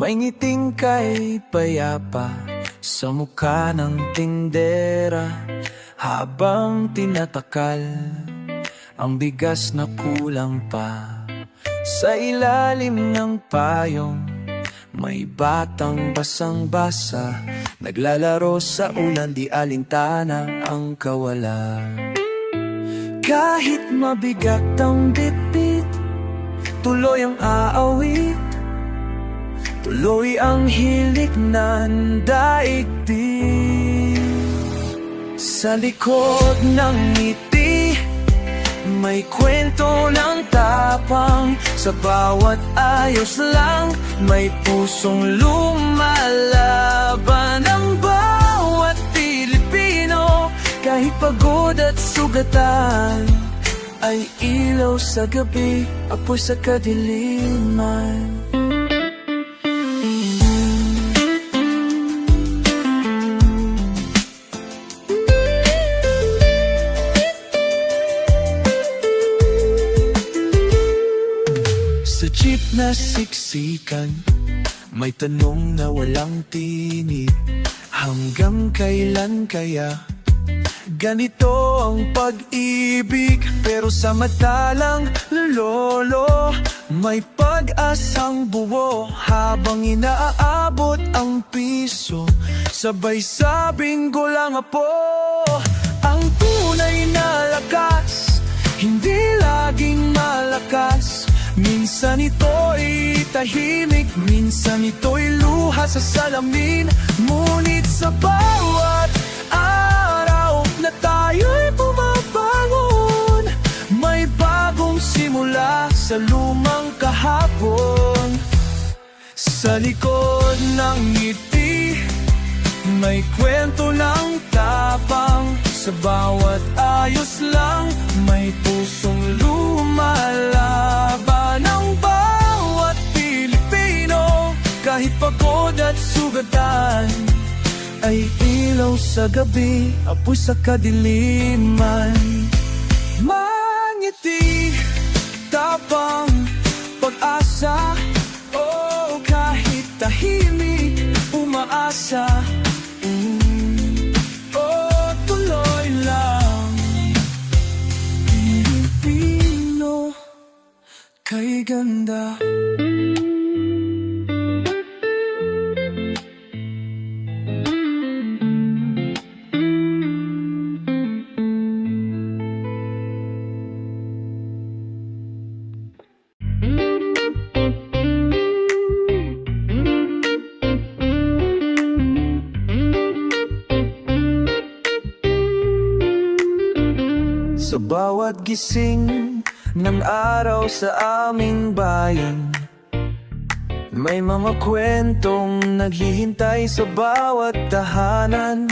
May ngiting kay payapa sa mukha ng tindera, habang tinatakal ang bigas na kulang pa. Sa ilalim ng payong may batang basang-basa, naglalaro sa ulan, di alintana ang kawalan. Kahit mabigat ang bitbit, tuloy ang aawit, tuloy ang hilik ng daigdig. Sa likod ng ngiti, may kwento ng tapang. Sa bawat ayos lang, may pusong lumalaban. Ang bawat Pilipino, kahit pagod at sugatan, ay ilaw sa gabi, apoy sa kadiliman. Sa jeep na siksikan, may tanong na walang tinig. Hanggang kailan kaya ganito ang pag-ibig? Pero sa matalang lolo, may pag-asang buo. Habang inaaabot ang piso, sabay sabing gulang apo. Ang tunay na lakas, hindi laging malakas. Minsan ito'y tahimik, minsan ito'y luha sa salamin. Ngunit sa bawat araw na tayo'y bumabangon, may bagong simula sa lumang kahapon. Sa likod ng ngiti, may kwento ng tapang. Sa bawat ayos lang, may pusong lumalaban. Ang bawat Pilipino, kahit pagod at sugatan, ay ilaw sa gabi, apoy sa kadiliman. Mangiti, tapang, pag-asa, oh, kahit tahimik, umaasa. Oh, tuloy lang, Pilipino, kay ganda. Sa bawat gising ng araw sa aming bayan, may mga kwentong naghihintay sa bawat tahanan.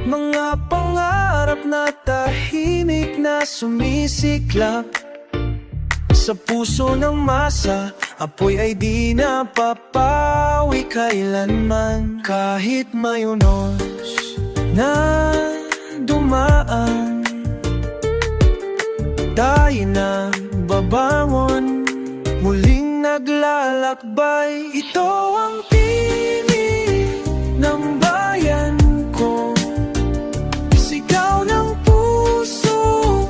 Mga pangarap na tahimik na sumisiklap sa puso ng masa, apoy ay di napapawi kailanman. Kahit may unos na dumaan, tayo na babangon, muling naglalakbay. Ito ang tinig ng bayan ko, sigaw ng puso,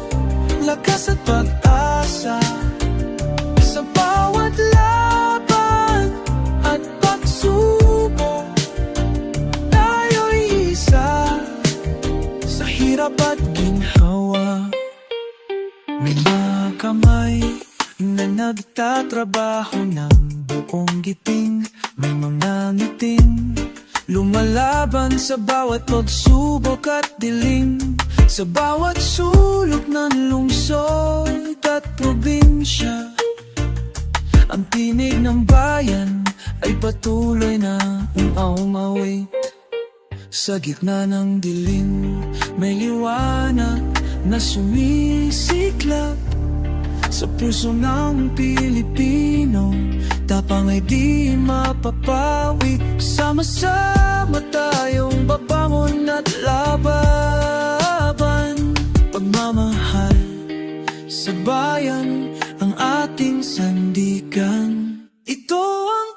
lakas at pag-asa. Sa bawat laban at pagsubok, tayo'y isa sa hirap at ginhawa. May mga kamay na nagtatrabaho ng buong giting, may mga ngiting lumalaban sa bawat pagsubok at dilim. Sa bawat sulok ng lungsod at probinsya, ang tinig ng bayan ay patuloy na umawit. Sa gitna ng dilim, may liwanag na sumisiklap sa puso ng Pilipino. Tapang ay di mapapawi, sama-sama tayong babangon at laban. Pagmamahal sa bayan ang ating sandigan. Ito ang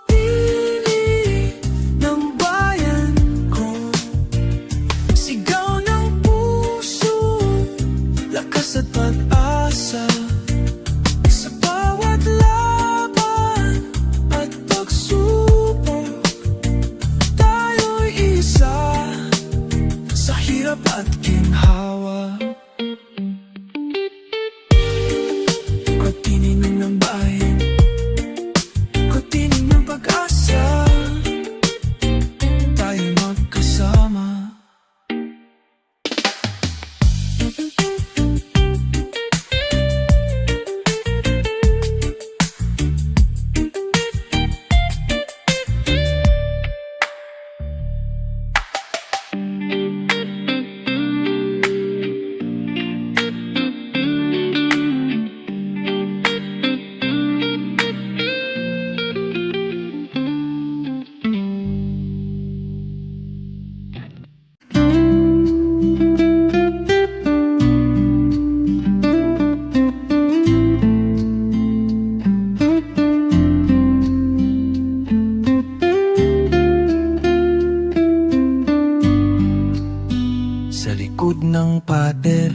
ng pader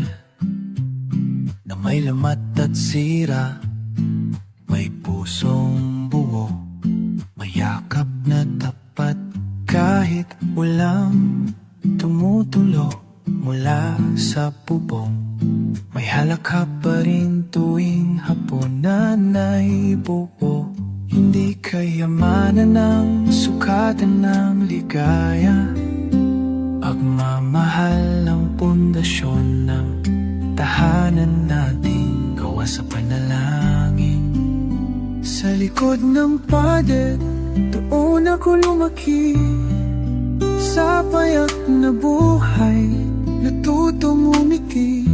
na may lamat at sira, may pusong buo, mayakap na tapat kahit walang tumutulo mula sa bubong. May halakha pa rin tuwing hapon na naibuo. Hindi kayamanan ng sukatan ng ligaya, pagmamahal ang pundasyon ng tahanan natin, gawa sa panalangin. Sa likod ng pader, doon ako lumaki. Sa payak na buhay, natutong umiti.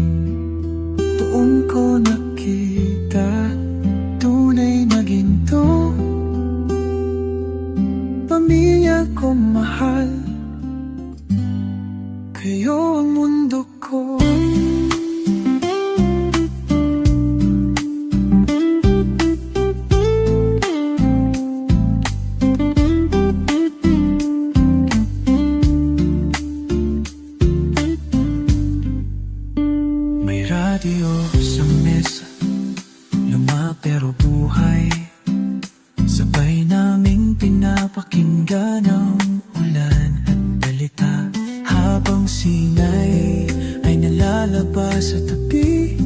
Doon ko nakita tunay na ginto. Pamilya ko mahal, kayo ang mundo ko. May radyo sa mesa, luma pero buhay. Sabay naming pinapakinggan ang ulan at balita, habang sinay ay nalalabas sa tabi.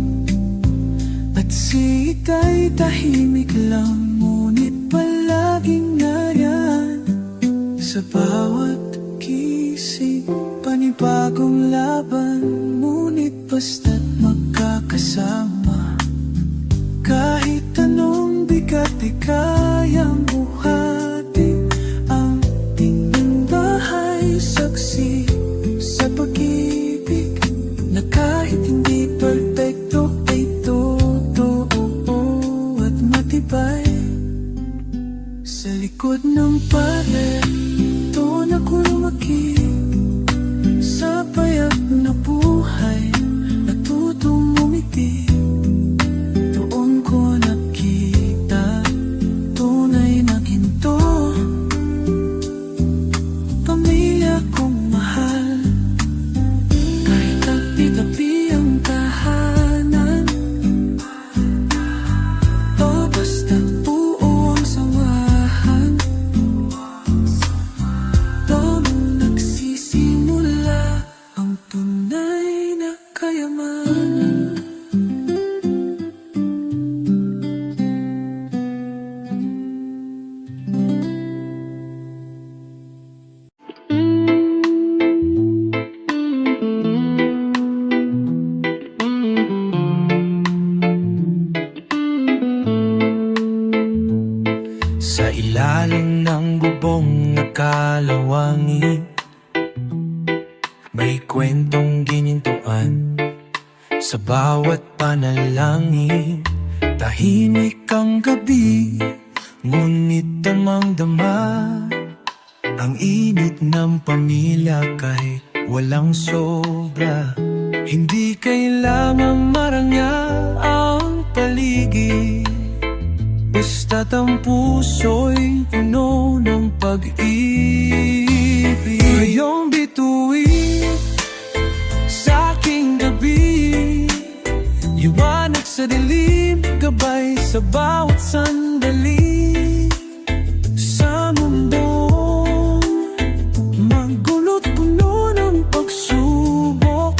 At si Itay tahimik lang, ngunit palaging nariyan. Sa bawat gising, panibagong laban, ngunit basta't magkakasama. Kahit anong bigat ay kayang buhatin. Ang tingin bahay saksi sa pag-ibig, na kahit hindi perfecto ay totoo at matibay. Sa likod ng pader, doon ako lumaki. Sa payak na buhay, natutong umiti. Doon ko nakita tunay na ginto. Pamilya kong mahal, kahit tabi-tabi ang tahanan. O basta't buo ang samahan. Doon nagsisimula ang tunay na kayamanan. Sa ilalim ng bubong nakalawangin, may kwentong ginintuan. Sa bawat panalangin, tahimik ang gabi, ngunit damang-dama ang init ng pamilya kahit walang sobra. Hindi kailangan marangyang ang paligid, basta't ang puso'y puno ng pag-ibig. Ngayong bituin sa aking gabi, liwanag sa dilim, gabay sa bawat sandali. Sa mundong magulot puno ng pagsubok,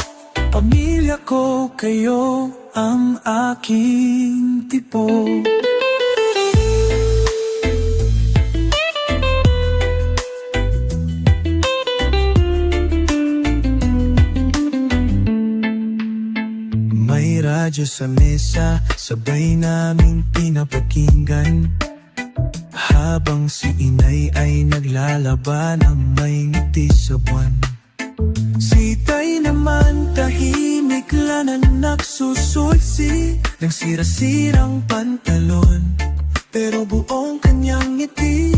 pamilya ko, kayo ang aking tipok. May radyo sa mesa, sabay naming pinapakinggan. Habang si Inay ay naglalaban, ang may ngiti sa buwan. Si Tay naman tahimik lang na nagsusulsi ng sira-sirang pantalon, pero buong kanyang ngiti.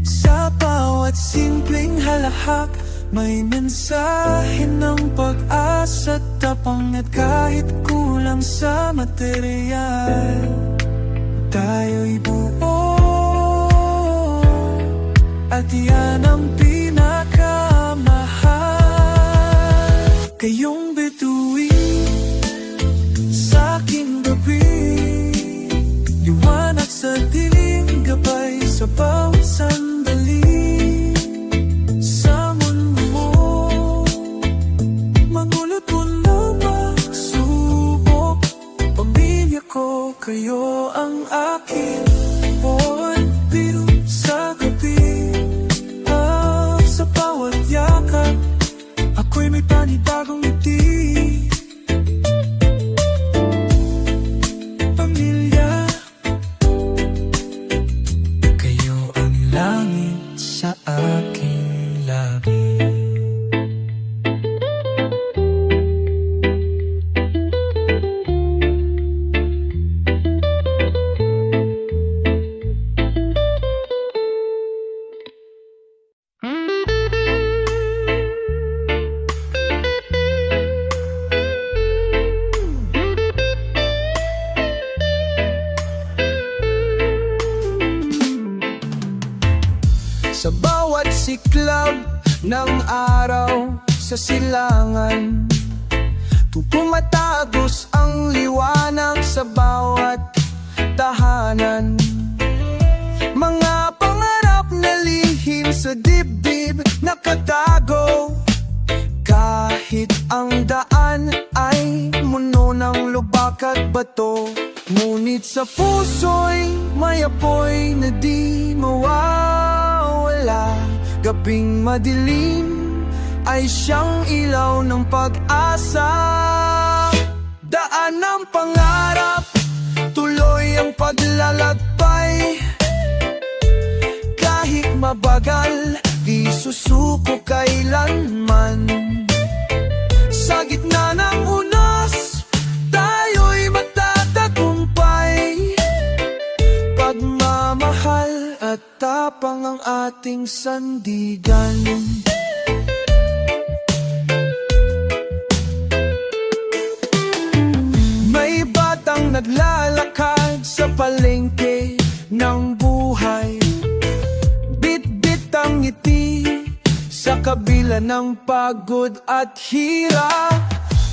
Sa bawat simpleng halahak, may mensahe ng pag-asa at tapang, at kahit kulang sa material, tayo'y buo. At yan ang pinakamahal. kayong bituin sa aking gabi. Liwanag sa dilim, gabay sa bawat sandali. Sa mundo mo, mangulot mo na magsubok. Pamilya ko, kayo ang akin. Buwan, biro sa gabi. Sa bawat yakap, ako'y may panibagong ngiti. Pamilya, kayo ang langit sa aking labi. Sa bawat siklab ng araw sa silangan, tumatagos ang liwanag sa bawat tahanan. Mga pangarap na lihim sa dibdib nakatago. Kahit ang daan ay muno ng lubak at bato, ngunit sa puso'y may apoy na di mawawala. Gabing madilim ay siyang ilaw ng pag-asa. Daan ng pangarap, tuloy ang paglalakbay. Kahit mabagal, di susuko kailanman. Sa gitna ng unos, tayo'y matatagumpay. Pagmamahal at tapang ang ating sandigan. May batang naglalakad sa palengke ng buhay. Bit-bit ang ngiti sa kabila ng pagod at hirap.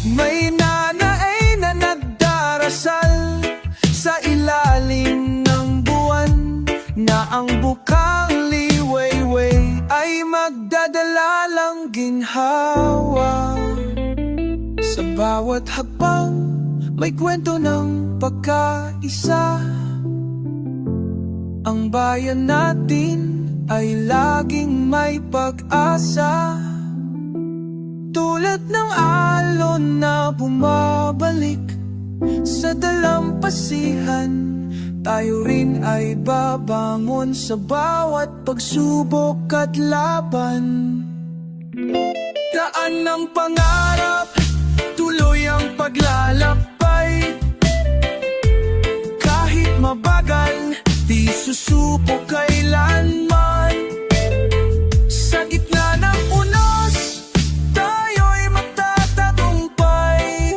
May nanay na nagdarasal sa ilalim ng buwan, na ang bukang liwayway ay magdadala lang ginhawa. Sa bawat hakbang may kwento ng pagkaisa. Ang bayan natin ay laging may pag-asa. Tulad ng alon na bumabalik sa dalampasihan, tayo rin ay babangon sa bawat pagsubok at laban. Daan ng pangarap, tuloy ang paglalakbay. Kahit mabagal, di susuko kailanman. Sa gitna ng unos, tayo'y magtatagumpay.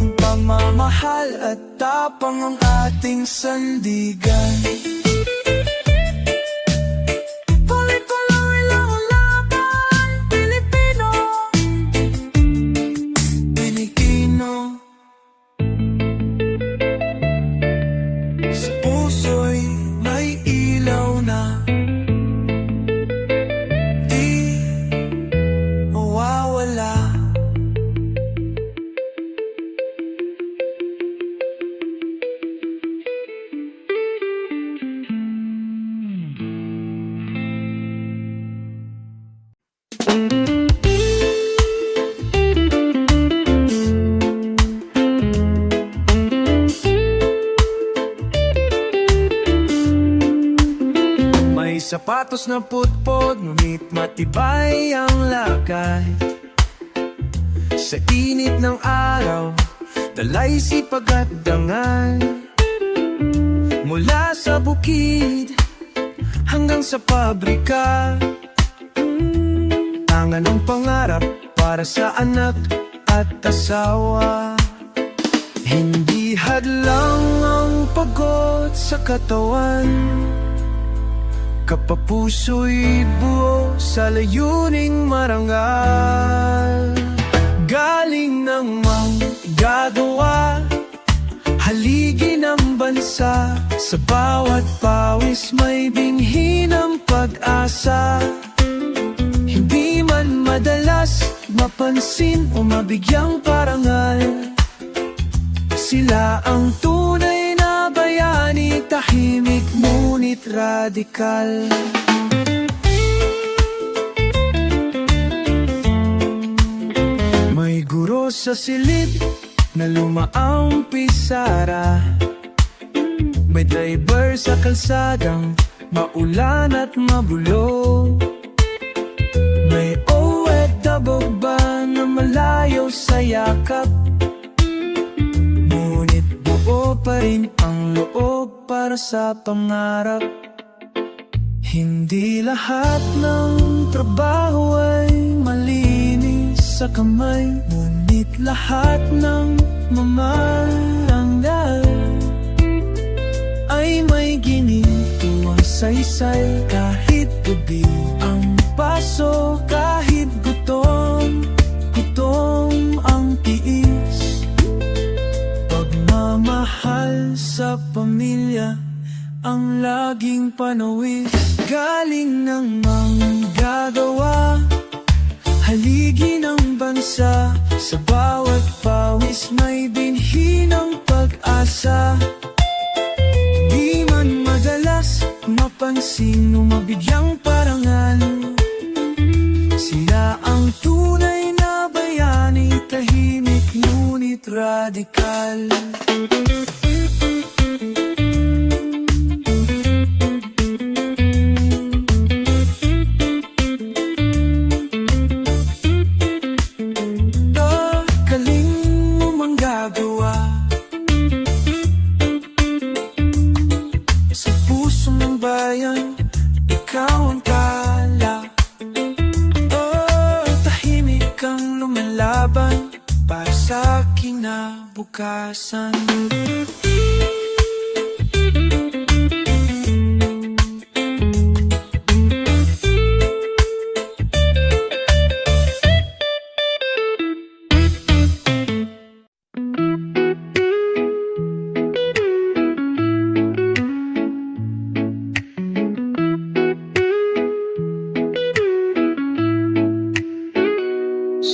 Ang pagmamahal at tapang ang ating sandigan. Tuloy-tuloy lang ang laban, Pilipino. Pilipino. Sa puso'y may ilaw na di mawawala. May sapatos na putpod, ngunit matibay ang lakay. Sa init ng araw, dalay sipag at dangal. Mula sa bukid hanggang sa pabrika, tangan ng pangarap para sa anak at asawa. Hindi hadlang ang pagod sa katawan, kapapuso'y buo sa layuning marangal. galing ng manggagawa, haligi ng bansa. Sa bawat pawis may binhi ng pag-asa. Hindi man madalas mapansin o mabigyang parangal, sila ang tunay na bayani, tahimik ngunit radikal. May guro sa silid na lumaang pisara, may driver sa kalsadang maulan at mabulo, may OFW ba na malayo sa yakap, ngunit buo pa rin ang loob para sa pangarap. Hindi lahat ng trabaho ay malinis sa kamay, ngunit lahat ng mamaranggal ay may ginituang saysay. Kahit gabi ang paso, kahit gutom ang tiis, pagmamahal sa pamilya ang laging panawis. Galing ng manggagawa, haligi ng bansa. Sa bawat pawis may binhi ng pag-asa. Di man madalas mapansin o mabigyang parangal, sila ang tunay na bayani, tahimik ngunit radikal. Ikaw ang tala, tahimik kang lumalaban para sa kinabukasan.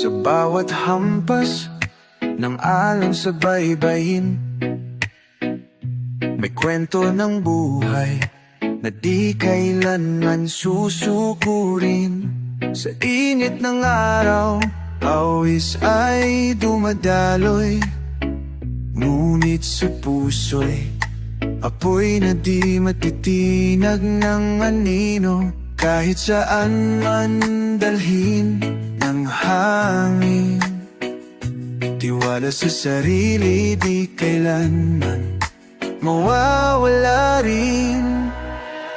Sa bawat hampas ng alon sa baybayin, may kwento ng buhay na di kailanman susukurin. Sa init ng araw, pawis ay dumadaloy, ngunit sa puso'y apoy na di matitinag ng anino. Kahit saan man dalhin ng hangin, tiwala sa sarili di kailanman mawawala rin.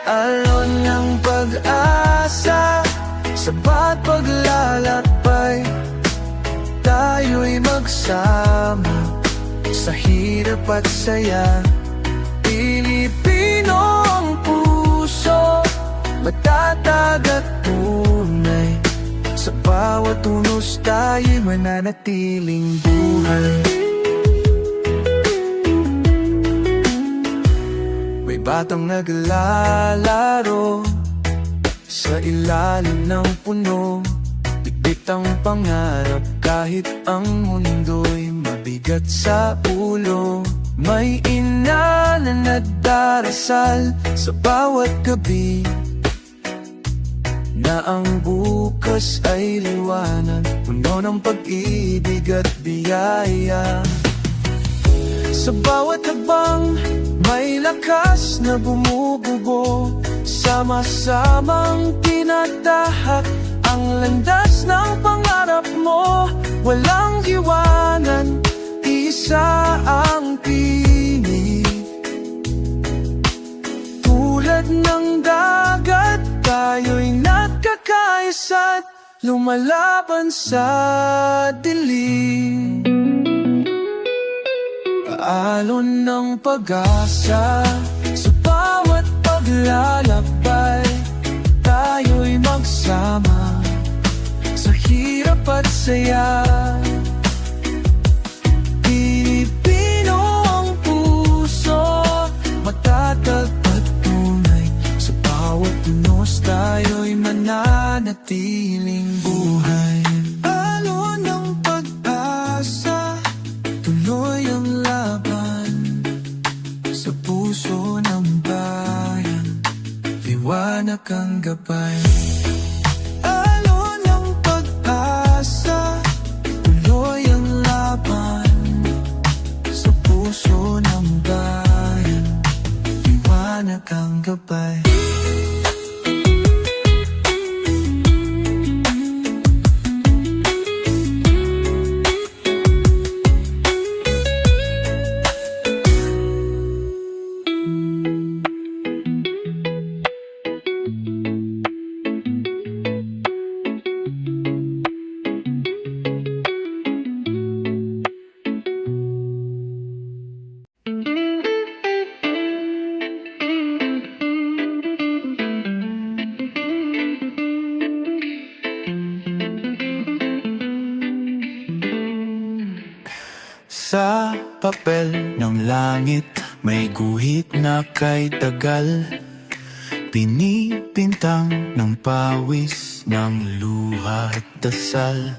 Alon ng pag-asa, sabat paglalakbay, tayo'y magsama sa hirap at saya. Pilipino ang puso, matatag at tunay, sa bawat unos tayo'y mananatiling buhay. May batang naglalaro sa ilalim ng puno, dikdik ang pangarap kahit ang mundo'y mabigat sa ulo. May ina na nagdarasal sa bawat gabi, na ang bukas ay liwanag, puno ng pag-ibig at biyaya. Sa bawat habang may lakas na bumubugo, sama-samang tinatahak ang landas ng pangarap mo. Walang iwanan, isa ang tinig, tulad ng dagat tayo'y nagkakaisa't lumalaban sa dilim. Alon ng pag-asa, sa bawat paglalakbay, tayo'y magsama sa hirap at saya. manatiling buhay. Alon ng pag-asa, tuloy ang laban sa puso ng bayan, liwanag ang gabay. Alon ng pag-asa, tuloy ang laban sa puso ng bayan, liwanag ang gabay. Sa papel ng langit, may guhit na kay tagal, pinipintang ng pawis, ng luha at dasal.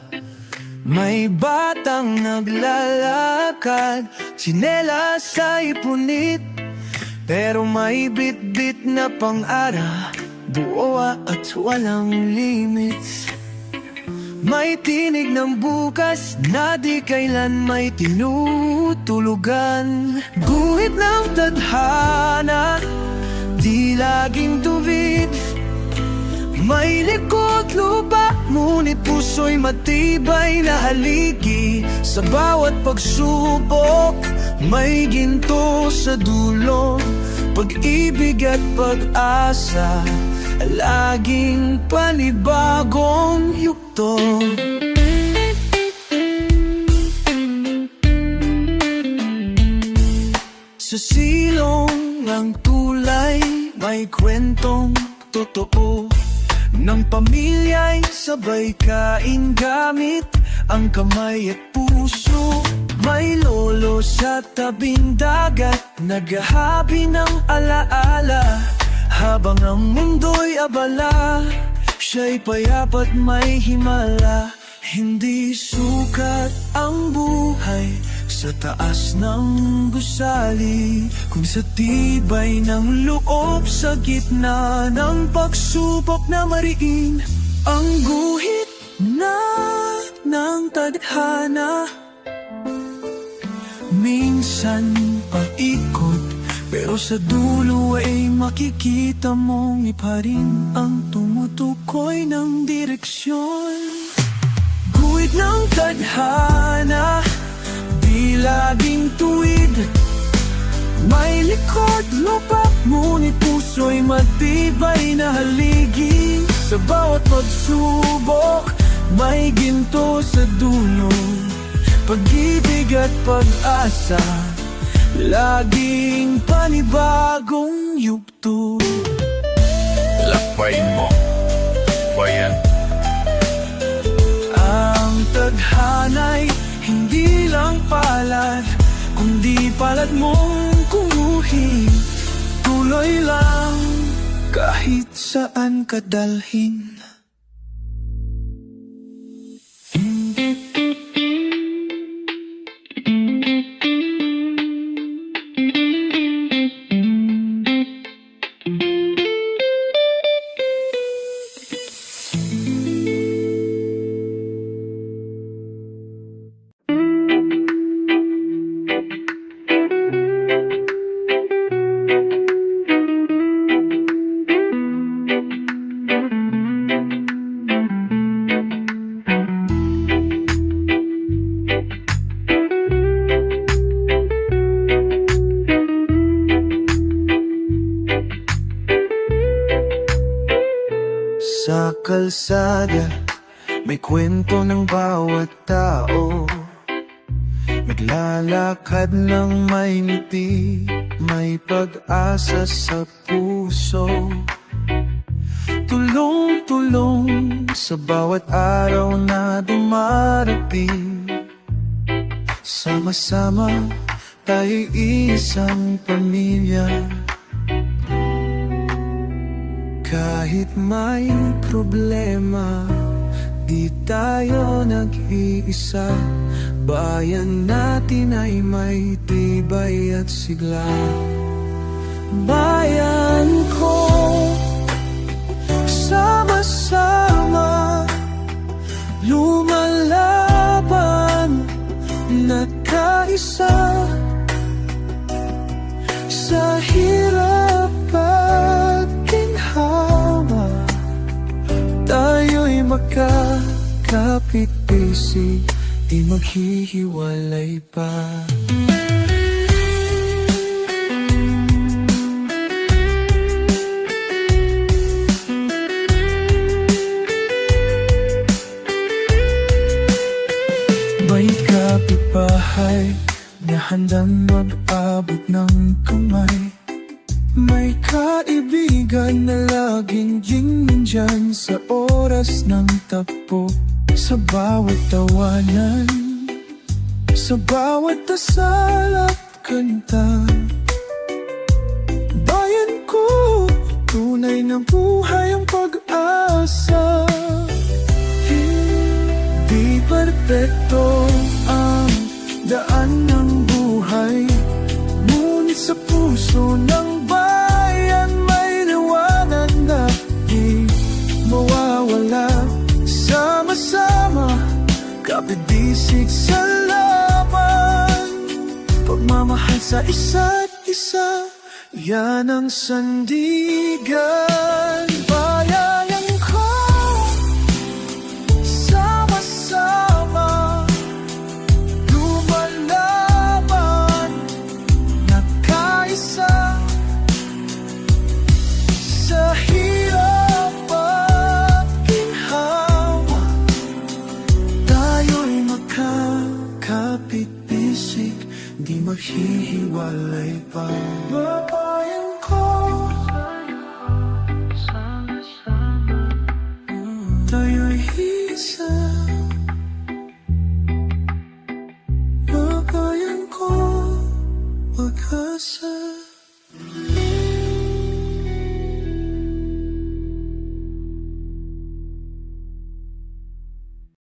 May batang naglalakad, tsinelas ay punit, pero may bit-bit na pang-ara, buo at walang limits. May tinig ng bukas na di kailan may tinutulugan. Guhit ng tadhana, di laging tuwid. May likod lupa, ngunit puso'y matibay na haligi. Sa bawat pagsubok, may ginto sa dulo. Pag-ibig at pag-asa, laging panibagong yugto. Sa silong ng tulay, may kwentong totoo ng pamilya'y sabay kain gamit ang kamay at puso. May lolo sa tabing dagat, naghahabi ng alaala. Habang ang mundo'y abala, siya'y payapat may himala. Hindi sukat ang buhay sa taas ng gusali, kung sa tibay ng loob sa gitna ng pagsubok na mariin. Ang guhit na ng tadhana, minsan paikot, pero sa dulo ay makikita mong iparin ang tumutukoy ng direksyon. Guhit ng tadhana, di laging tuwid. May likod lupa, ngunit puso'y matibay na haligi. Sa bawat pagsubok, may ginto sa dulo. Pag-ibig at pag-asa, laging panibagong yugto. Lakbayin mo, bayan. Ang tadhana'y hindi lang palad, kundi palad mong kumuhin. Tuloy lang kahit saan ka dalhin. Sa kalsada, may kwento ng bawat tao. Naglalakad ng may ngiti, may pag-asa sa puso. Tulong-tulong sa bawat araw na dumarating. Sama-sama tayo'y isang pamilya. Kahit may problema, di tayo nag-iisa. Bayan natin ay may tibay at sigla. Bayan ko, sama-sama lumalaban, nagkaisa. Sa hirap at ginhawa, tayo'y magkakapit-bisig, di maghihiwalay pa. May kapitbahay na handang mag-abot ng kamay. May kaibigan na laging nandyan sa oras ng tapo. Sa bawat tawanan, sa bawat dasal at kanta. Bayan ko, tunay na buhay ang pag-asa. Di perpekto ang daan ng buhay, ngunit sa puso ng bayan may liwanag na di mawawala. Sama-sama, kapit-bisig sa laban, pagmamahal sa isa't isa, yan ang sandigan. Bayan ko, sama-sama lumalaban, nagkaisa. Sa hirap at ginhawa, tayo'y magkakapit-bisig, di maghihiwalay pa. Bayan ko, tayo'y isa. Bayan ko, pag-asa.